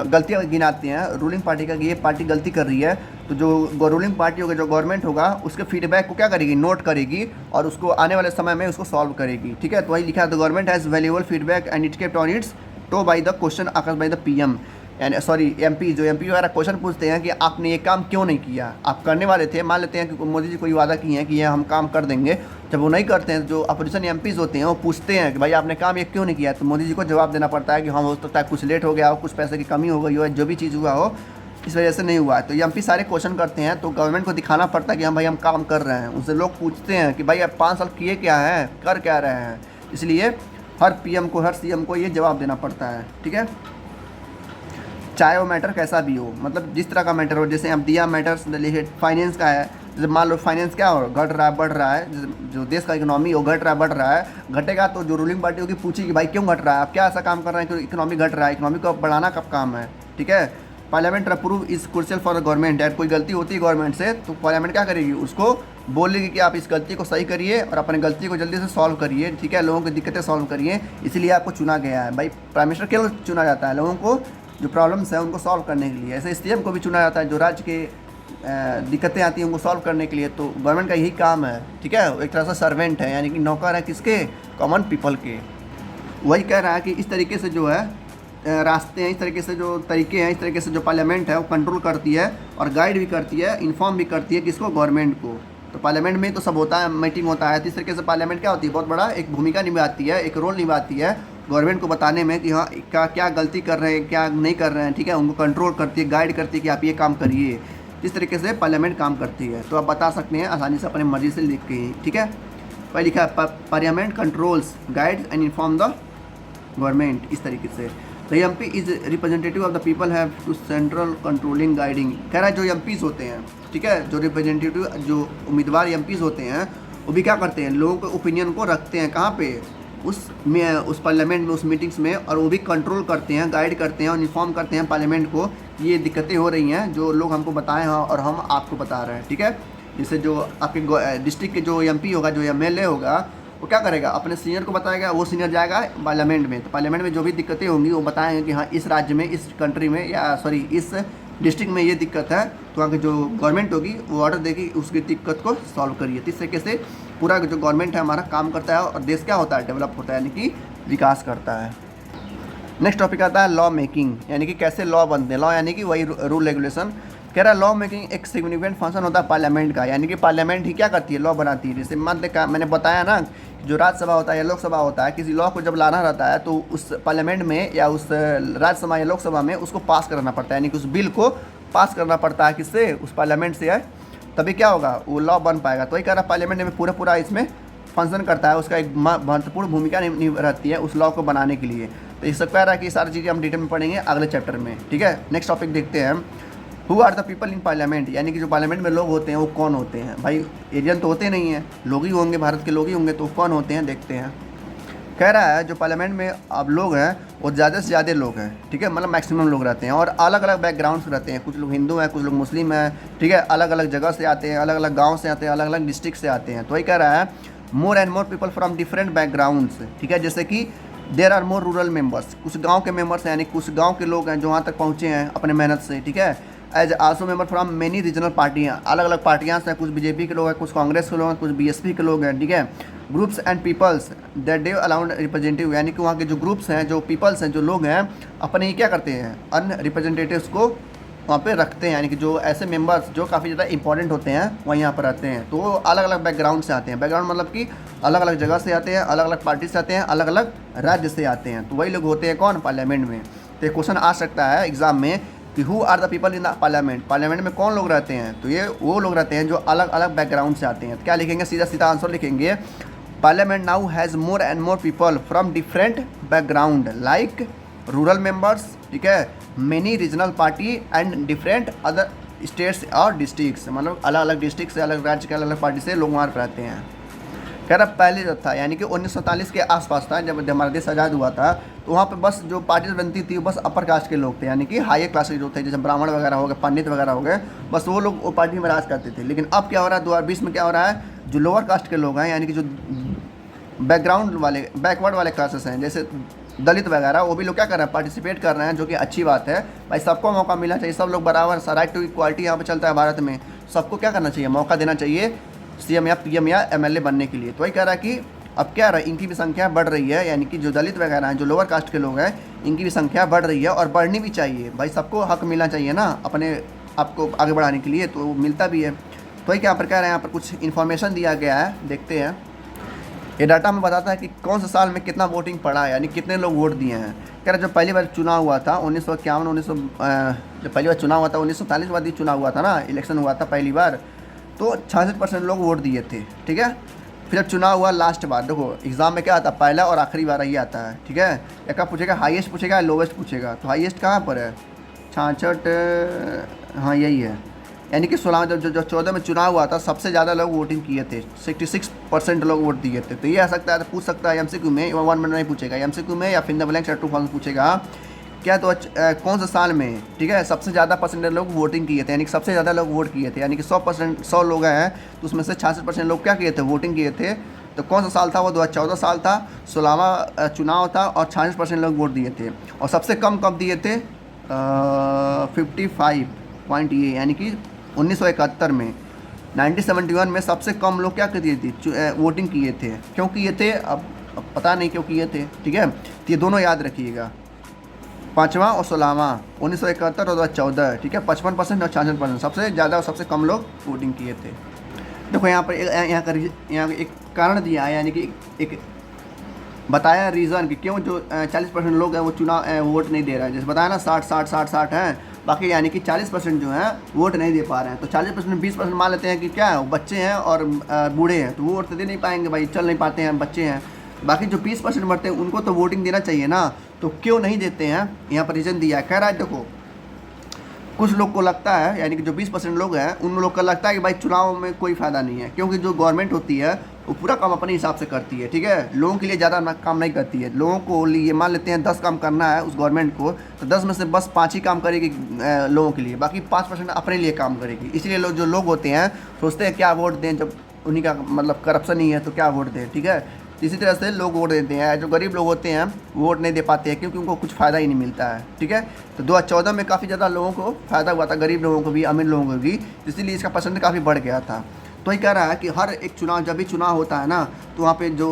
गलतियाँ गिनाते हैं रूलिंग पार्टी का, ये पार्टी गलती कर रही है, तो जो रूलिंग पार्टी होगा, जो गवर्नमेंट होगा, उसके फीडबैक को क्या करेगी, नोट करेगी, और उसको आने वाले समय में उसको सॉल्व करेगी, ठीक है। तो वही लिखा है, the government has valuable feedback and it kept on its toe by the question asked by the PM, यानी सॉरी एमपी, जो एमपी वगैरह क्वेश्चन पूछते हैं कि आपने ये काम क्यों नहीं किया, आप करने वाले थे, मान लेते हैं कि मोदी जी कोई वादा किए हैं कि ये हम काम कर देंगे, जब वो नहीं करते हैं, जो अपोजिशन एमपीज़ होते हैं वो पूछते हैं कि भाई आपने काम ये क्यों नहीं किया, तो मोदी जी को जवाब देना पड़ता है कि हाँ हो सकता है कुछ लेट हो गया हो, कुछ पैसे की कमी हो गई हो, जो भी चीज़ हुआ हो इस वजह से नहीं हुआ है। तो एमपी सारे क्वेश्चन करते हैं, तो गवर्नमेंट को दिखाना पड़ता है कि हाँ भाई हम काम कर रहे हैं। उनसे लोग पूछते हैं कि भाई आप 5 साल किए क्या हैं, कर क्या रहे हैं, इसलिए हर पीएम को, हर सीएम को ये जवाब देना पड़ता है, ठीक है। चाहे वो मैटर कैसा भी हो, मतलब जिस तरह का मैटर हो, जैसे अब दिया मैटर्स फाइनेंस का है, जैसे मान लो फाइनेंस क्या हो घट रहा है बढ़ रहा है, जो देश का इकोनॉमी वो घट रहा है बढ़ रहा है, घटेगा तो जो रूलिंग पार्टी होगी पूछेगी भाई क्यों घट रहा है, आप क्या ऐसा काम कर रहे हैं कि इकोनॉमी घट रहा है, इकोनॉमी को बढ़ाना कब काम है, ठीक है। Parliament approve is crucial for the government, यार कोई गलती होती है गवर्नमेंट से तो पार्लियामेंट क्या करेगी, उसको बोलेगी कि आप इस गलती को सही करिए और अपने गलती को जल्दी से सॉल्व करिए, ठीक है, लोगों की दिक्कतें सॉल्व करिए, इसीलिए आपको चुना गया है। भाई प्राइम मिनिस्टर क्यों चुना जाता है, लोगों को जो प्रॉब्लम्स हैं उनको सॉल्व करने के लिए। ऐसे सीएम को भी चुना जाता है जो राज्य के दिक्कतें आती हैं उनको सॉल्व करने के लिए। तो गवर्नमेंट का यही काम है, ठीक है, एक तरह से सर्वेंट है, यानी कि नौकर है किसके, कॉमन पीपल के। वही कह रहा है कि इस तरीके से जो है रास्ते हैं, इस तरीके से जो तरीके हैं, इस तरीके से जो पार्लियामेंट है वो कंट्रोल करती है और गाइड भी करती है, इन्फॉर्म भी करती है किसको, गवर्नमेंट को। तो पार्लियामेंट में तो सब होता है, मीटिंग होता है, तो इस तरीके से पार्लियामेंट क्या होती है, बहुत बड़ा एक भूमिका निभाती है, एक रोल निभाती है गवर्नमेंट को बताने में कि हाँ क्या गलती कर रहे हैं, क्या नहीं कर रहे हैं, ठीक है, उनको कंट्रोल करती है, गाइड करती है कि आप ये काम करिए। इस तरीके से पार्लियामेंट काम करती है। तो आप बता सकते हैं आसानी से अपने मर्जी से लिख के ही, ठीक है। पहले लिखा है parliament controls guides and inform the government, इस तरीके से। The MP is representative of the people have to central controlling guiding, कह रहा है जो एमपीज़ होते हैं, ठीक है, जो रिप्रेजेंटेटिव जो उम्मीदवार एमपीज़ होते हैं वो भी क्या करते हैं, लोगों के ओपिनियन को रखते हैं कहाँ पे, उस पार्लियामेंट में, उस मीटिंग्स में, और वो भी कंट्रोल करते हैं, गाइड करते हैं और इन्फॉर्म करते हैं पार्लियामेंट को ये दिक्कतें हो रही हैं जो लोग हमको बताए हैं और हम आपको बता रहे हैं, ठीक है। जैसे जो आपके डिस्ट्रिक्ट के जो एमपी होगा, जो एमएलए होगा, वो क्या करेगा, अपने सीनियर को बताएगा, वो सीनियर जाएगा पार्लियामेंट में, तो पार्लियामेंट में जो भी दिक्कतें होंगी वो बताएंगे कि हाँ इस राज्य में, इस कंट्री में, या सॉरी इस डिस्ट्रिक्ट में ये दिक्कत है, तो वहाँ की जो गवर्नमेंट होगी वो ऑर्डर देगी उसकी दिक्कत को सॉल्व करिए। तो इस तरीके से पूरा जो गवर्नमेंट है हमारा काम करता है और देश क्या होता है, डेवलप होता है, यानी कि विकास करता है। नेक्स्ट टॉपिक आता है लॉ मेकिंग, यानी कि कैसे लॉ बनते हैं। लॉ यानी कि वही रूल रेगुलेशन। कह रहा है लॉ मेकिंग एक सिग्निफिकेंट फंक्शन होता है पार्लियामेंट का, यानी कि पार्लियामेंट ही क्या करती है, लॉ बनाती है। जैसे मैंने बताया ना, जो राज्यसभा होता है या लोकसभा होता है, किसी लॉ को जब लाना रहता है तो उस पार्लियामेंट में या उस राज्यसभा या लोकसभा में उसको पास करना पड़ता है, यानी कि उस बिल को पास करना पड़ता है, किससे, उस पार्लियामेंट से है, तभी क्या होगा, वो लॉ बन पाएगा। तो वही कह रहा है पार्लियामेंट में पूरा इसमें फंक्शन करता है, उसका एक महत्वपूर्ण भूमिका रहती है उस लॉ को बनाने के लिए। तो ये सब कह रहा है कि ये सारी चीज़ें हम डिटेल में पढ़ेंगे अगले चैप्टर में, ठीक है। नेक्स्ट टॉपिक देखते हैं, who are the people in parliament, यानी कि जो पार्लियामेंट में लोग होते हैं वो कौन होते हैं। भाई एलियन तो होते नहीं हैं, लोग ही होंगे, भारत के लोग ही होंगे, तो कौन होते हैं देखते हैं। कह रहा है जो पार्लियामेंट में अब लोग हैं वो ज़्यादा से ज़्यादा लोग हैं, ठीक है, मतलब मैक्सिमम लोग रहते हैं और अलग अलग बैकग्राउंड से रहते हैं, कुछ लोग हिंदू हैं, कुछ लोग मुस्लिम हैं, ठीक है, अलग अलग जगह से आते हैं, अलग अलग गाँव से आते हैं, अलग अलग डिस्ट्रिक्ट से आते हैं। तो वही कह रहा है more and more people from different backgrounds, ठीक है, जैसे कि there are more rural members, कुछ गांव के मेंबर्स हैं, यानी कुछ गांव के लोग हैं जो वहाँ तक पहुँचे हैं अपने मेहनत से, ठीक है। As also member from many regional पार्टियाँ, अलग अलग पार्टियाँ से, कुछ बीजेपी के लोग हैं, कुछ कांग्रेस के लोग हैं, कुछ बीएसपी के लोग हैं, ठीक है। Groups and peoples that they allowed representative, यानी कि वहाँ के जो ग्रुप्स हैं, जो पीपल्स हैं, जो लोग हैं, अपने ही क्या करते हैं, अन्य रिप्रेजेंटेटिव्स को वहाँ पे रखते हैं, यानी कि जो ऐसे मेंबर्स जो काफ़ी ज़्यादा इंपॉर्टेंट होते हैं वह यहाँ पर रहते हैं। तो वो अलग अलग बैकग्राउंड से आते हैं, बैकग्राउंड मतलब कि अलग अलग जगह से आते हैं, अलग अलग पार्टी से आते हैं, अलग अलग राज्य से आते हैं। तो वही लोग होते हैं कौन, पार्लियामेंट में। तो ये क्वेश्चन आ सकता है एग्जाम में कि who are the people in the parliament, parliament में कौन लोग रहते हैं। तो ये वो लोग रहते हैं जो अलग अलग बैकग्राउंड से आते हैं। तो क्या लिखेंगे, सीधा सीधा आंसर लिखेंगे, parliament now has more and more people from different background like rural members, ठीक है, many regional party and different other states और डिस्ट्रिक्ट्स, मतलब अलग अलग डिस्ट्रिक्ट से, अलग राज्य के अलग अलग पार्टी से लोग वहाँ पर रहते हैं। कह रहा पहले जो था, यानी कि 1947 के आसपास था, जब हमारा देश आज़ाद हुआ था, तो वहाँ पे बस जो पार्टी बनती थी वो बस अपर कास्ट के लोग थे, यानी कि हायर क्लास के जो थे, जैसे ब्राह्मण वगैरह हो गए, पंडित वगैरह हो गए, बस वो लोग वो पार्टी में राज करते थे। लेकिन अब क्या हो रहा है, 2020 में क्या हो रहा है, जो लोअर कास्ट के लोग हैं, यानी कि जो बैकग्राउंड वाले, बैकवर्ड वाले क्लासेस हैं, जैसे दलित वगैरह, वो भी लोग क्या कर रहे हैं, पार्टिसिपेट कर रहे हैं, जो कि अच्छी बात है। भाई सबको मौका मिलना चाहिए, सब लोग बराबर, राइट टू इक्वालिटी यहाँ पे चलता है भारत में, सबको क्या करना चाहिए, मौका देना चाहिए सीएम या पीएम या एमएलए बनने के लिए। तो वही कह रहा है कि अब क्या रहा, इनकी भी संख्या बढ़ रही है, यानी कि जो दलित वगैरह हैं, जो लोअर कास्ट के लोग हैं, इनकी भी संख्या बढ़ रही है और बढ़नी भी चाहिए। भाई सबको हक मिलना चाहिए ना अपने आपको आगे बढ़ाने के लिए, तो मिलता भी है। तो वही यहाँ पर कह रहे हैं, यहाँ पर कुछ इन्फॉर्मेशन दिया गया है, देखते हैं। ये डाटा हमें बताता है कि कौन से साल में कितना वोटिंग पड़ा है, यानी कितने लोग वोट दिए हैं। कह रहे जब पहली बार चुनाव हुआ था 1951, जब पहली बार चुनाव हुआ था 1947 के बाद ही चुनाव हुआ था ना, इलेक्शन हुआ था पहली बार, तो 66% लोग वोट दिए थे, ठीक है। फिर जब चुनाव हुआ लास्ट बार, देखो एग्जाम में क्या आता है, पहला और आखिरी बार ही आता है, ठीक है। एक पूछेगा हाईएस्ट पूछेगा, लोवेस्ट पूछेगा, तो हाईएस्ट कहाँ पर है, 66, हाँ यही है, यानी कि 16 जो 14 में चुनाव हुआ था सबसे ज़्यादा लोग वोटिंग किए थे, 66% लोग वोट दिए थे। तो ये आ सकता है, पूछ सकता है एमसीक्यू में, 1 मिनट नहीं पूछेगा एमसीक्यू में या फिर द ब्लैंक ट्रू फॉल्स पूछेगा क्या, तो कौन सा साल में, ठीक है, सबसे ज़्यादा परसेंटेज लोग वोटिंग किए थे, यानी कि सबसे ज़्यादा लोग वोट किए थे, यानी कि 100 लोग हैं तो उसमें से 66% लोग क्या किए थे, वोटिंग किए थे। तो कौन सा साल था वो, 2014 साल था, 16वां चुनाव था और 46% लोग वोट दिए थे। और सबसे कम कब दिए थे, 55 पॉइंट ये, यानी कि 1971 में, 1971 में सबसे कम लोग क्या कर दिए थे, वोटिंग किए थे। क्यों किए थे, अब पता नहीं क्यों किए थे, ठीक है। तो ये दोनों याद रखिएगा, 5वां और 16वां, 1971 और 2014, ठीक है, 55% और 66%, सबसे ज़्यादा और सबसे कम लोग वोटिंग किए थे। देखो यहाँ पर यहाँ एक कारण दिया है, यानी कि एक बताया रीज़न कि क्यों जो 40% लोग हैं वो चुनाव वोट नहीं दे रहा है। जैसे बताया ना 60 हैं, बाकी यानी कि 40% जो हैं वोट नहीं दे पा रहे हैं। तो 40% 20% मान लेते हैं कि क्या है, बच्चे हैं और बूढ़े हैं, तो वो वोट तो दे नहीं पाएंगे भाई, चल नहीं पाते हैं, बच्चे हैं। बाकी जो 20% बढ़ते हैं उनको तो वोटिंग देना चाहिए ना, तो क्यों नहीं देते हैं, यहाँ पर रीज़न दिया है। कह रहा है देखो, कुछ लोग को लगता है, यानी कि जो 20% लोग हैं उन लोग को लगता है कि भाई चुनाव में कोई फ़ायदा नहीं है, क्योंकि जो गवर्नमेंट होती है वो पूरा काम अपने हिसाब से करती है, ठीक है, लोगों के लिए ज़्यादा काम नहीं करती है। लोगों को ये मान लेते हैं 10 काम करना है उस गवर्नमेंट को, तो 10 में से बस 5 ही काम करेगी लोगों के लिए, बाकी 5% अपने लिए काम करेगी। इसलिए जो लोग होते हैं सोचते हैं क्या वोट दें, जब उन्हीं का मतलब करप्शन ही है तो क्या वोट दें, ठीक है। इसी तरह से लोग वोट देते हैं, जो गरीब लोग होते हैं वोट नहीं दे पाते हैं क्योंकि उनको कुछ फ़ायदा ही नहीं मिलता है, ठीक है। तो 2014 में काफ़ी ज़्यादा लोगों को फ़ायदा हुआ था, गरीब लोगों को भी, अमीर लोगों को भी, इसीलिए इसका परसेंट काफ़ी बढ़ गया था। तो ये कह रहा है कि हर एक चुनाव, जब भी चुनाव होता है ना, तो वहाँ पे जो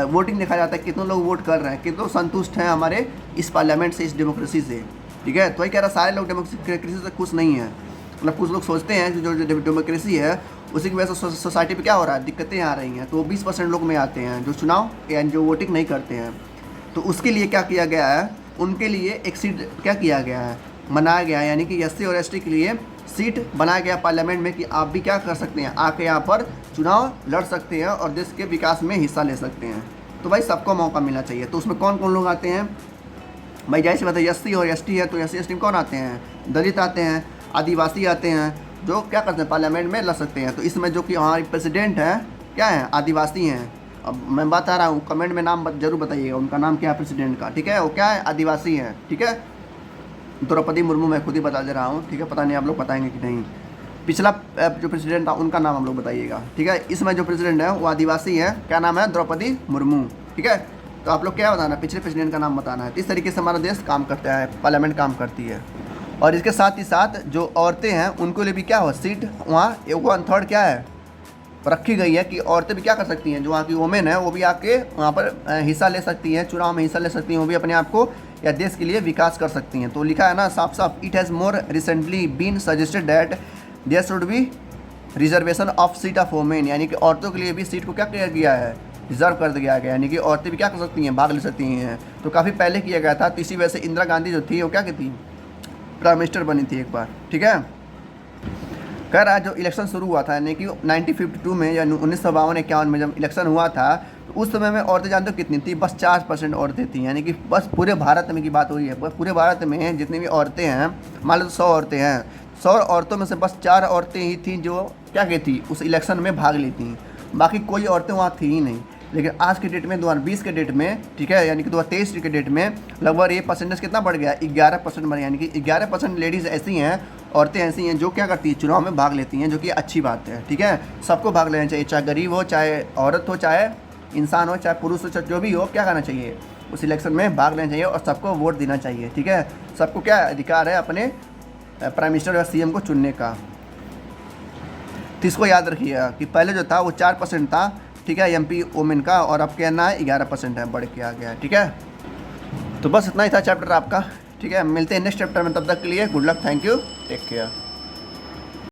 वोटिंग देखा जाता है, कितने लोग वोट कर रहे हैं, कितने संतुष्ट हैं हमारे इस पार्लियामेंट से, इस डेमोक्रेसी से, ठीक है। तो ये कह रहा है सारे लोग डेमोक्रेसी से खुश नहीं हैं। मतलब कुछ लोग सोचते हैं कि जो डेमोक्रेसी है उसी की वजह से सोसाइटी पे क्या हो रहा है, दिक्कतें आ रही हैं, तो 20% लोग में आते हैं जो चुनाव यानी जो वोटिंग नहीं करते हैं। तो उसके लिए क्या किया गया है, उनके लिए एक सीट क्या किया गया है, बनाया गया है, यानी कि SC और ST के लिए सीट बनाया गया पार्लियामेंट में कि आप भी क्या कर सकते हैं, आके यहाँ पर चुनाव लड़ सकते हैं और देश के विकास में हिस्सा ले सकते हैं। तो भाई सबको मौका मिलना चाहिए। तो उसमें कौन कौन लोग आते हैं भाई, जैसे बताइए SC और ST है, तो SC ST में कौन आते हैं, दलित आते हैं, आदिवासी आते हैं, जो क्या करते हैं पार्लियामेंट में लड़ सकते हैं। तो इसमें जो कि हमारी प्रेसिडेंट है क्या है, आदिवासी हैं। अब मैं बता रहा हूँ, कमेंट में नाम जरूर बताइएगा उनका नाम क्या है प्रेसिडेंट का, ठीक है, वो क्या है, आदिवासी हैं, ठीक है। द्रौपदी मुर्मू मैं खुद ही बता दे रहा हूँ, ठीक है, पता नहीं आप लोग बताएंगे कि नहीं। पिछला जो प्रेसिडेंट था उनका नाम हम लोग बताइएगा, ठीक है। इसमें जो प्रेसिडेंट है वो आदिवासी है, क्या नाम है, द्रौपदी मुर्मू, ठीक है। तो आप लोग क्या बताना, पिछले प्रेसिडेंट का नाम बताना है। इस तरीके से हमारा देश काम करता है, पार्लियामेंट काम करती है। और इसके साथ ही साथ जो औरतें हैं उनको लिए भी क्या हो, सीट वहाँ 1/3 क्या है रखी गई है कि औरतें भी क्या कर सकती हैं, जो वहाँ की वोमेन है वो भी आके वहाँ पर हिस्सा ले सकती हैं, चुनाव में हिस्सा ले सकती हैं, वो भी अपने आप को या देश के लिए विकास कर सकती हैं। तो लिखा है ना साफ साफ, it has more recently been suggested that there should be reservation of seat of women, यानी कि औरतों के लिए भी सीट को क्या किया गया है, रिजर्व कर दिया गया, यानी कि औरतें भी क्या कर सकती हैं, भाग ले सकती हैं। तो काफ़ी पहले किया गया था। तो इसी वजह से इंदिरा गांधी जो थी वो क्या कहती, प्राइम मिनिस्टर बनी थी एक बार, ठीक है। कह रहा है जो इलेक्शन शुरू हुआ था, यानी कि 1952 में या 1952-51 में जब इलेक्शन हुआ था, तो उस समय में औरतें जानते हो कितनी थी, बस 4% औरतें थी, यानी कि बस पूरे भारत में की बात हो रही है, बस पूरे भारत में जितनी भी औरतें हैं, मान लो 100 औरतें हैं, 100 औरतों में से बस 4 औरतें ही थी जो क्या कहती उस इलेक्शन में भाग ली थी, बाकी कोई औरतें वहाँ थी ही नहीं। लेकिन आज के डेट में 2020 के डेट में, ठीक है, यानी कि 2023 के डेट में लगभग ये परसेंटेज कितना बढ़ गया, 11% बढ़ गया, यानी कि 11% लेडीज़ ऐसी हैं, औरतें ऐसी हैं जो क्या करती हैं, चुनाव में भाग लेती हैं, जो कि अच्छी बात है, ठीक है। सबको भाग लेना चाहिए, चाहे गरीब हो, चाहे औरत हो, चाहे इंसान हो, चाहे पुरुष हो, चाहे जो भी हो, क्या करना चाहिए, उस इलेक्शन में भाग लेना चाहिए और सबको वोट देना चाहिए, ठीक है। सबको क्या अधिकार है अपने प्राइम मिनिस्टर या CM को चुनने का। तो इसको याद रखिएगा कि पहले जो था वो 4% था, ठीक है, MP वोमेन का, और अब कहना है 11% है, बढ़ के आ गया, ठीक है। तो बस इतना ही था चैप्टर आपका, ठीक है। मिलते हैं नेक्स्ट चैप्टर में, तब तक के लिए good luck, thank you, take care.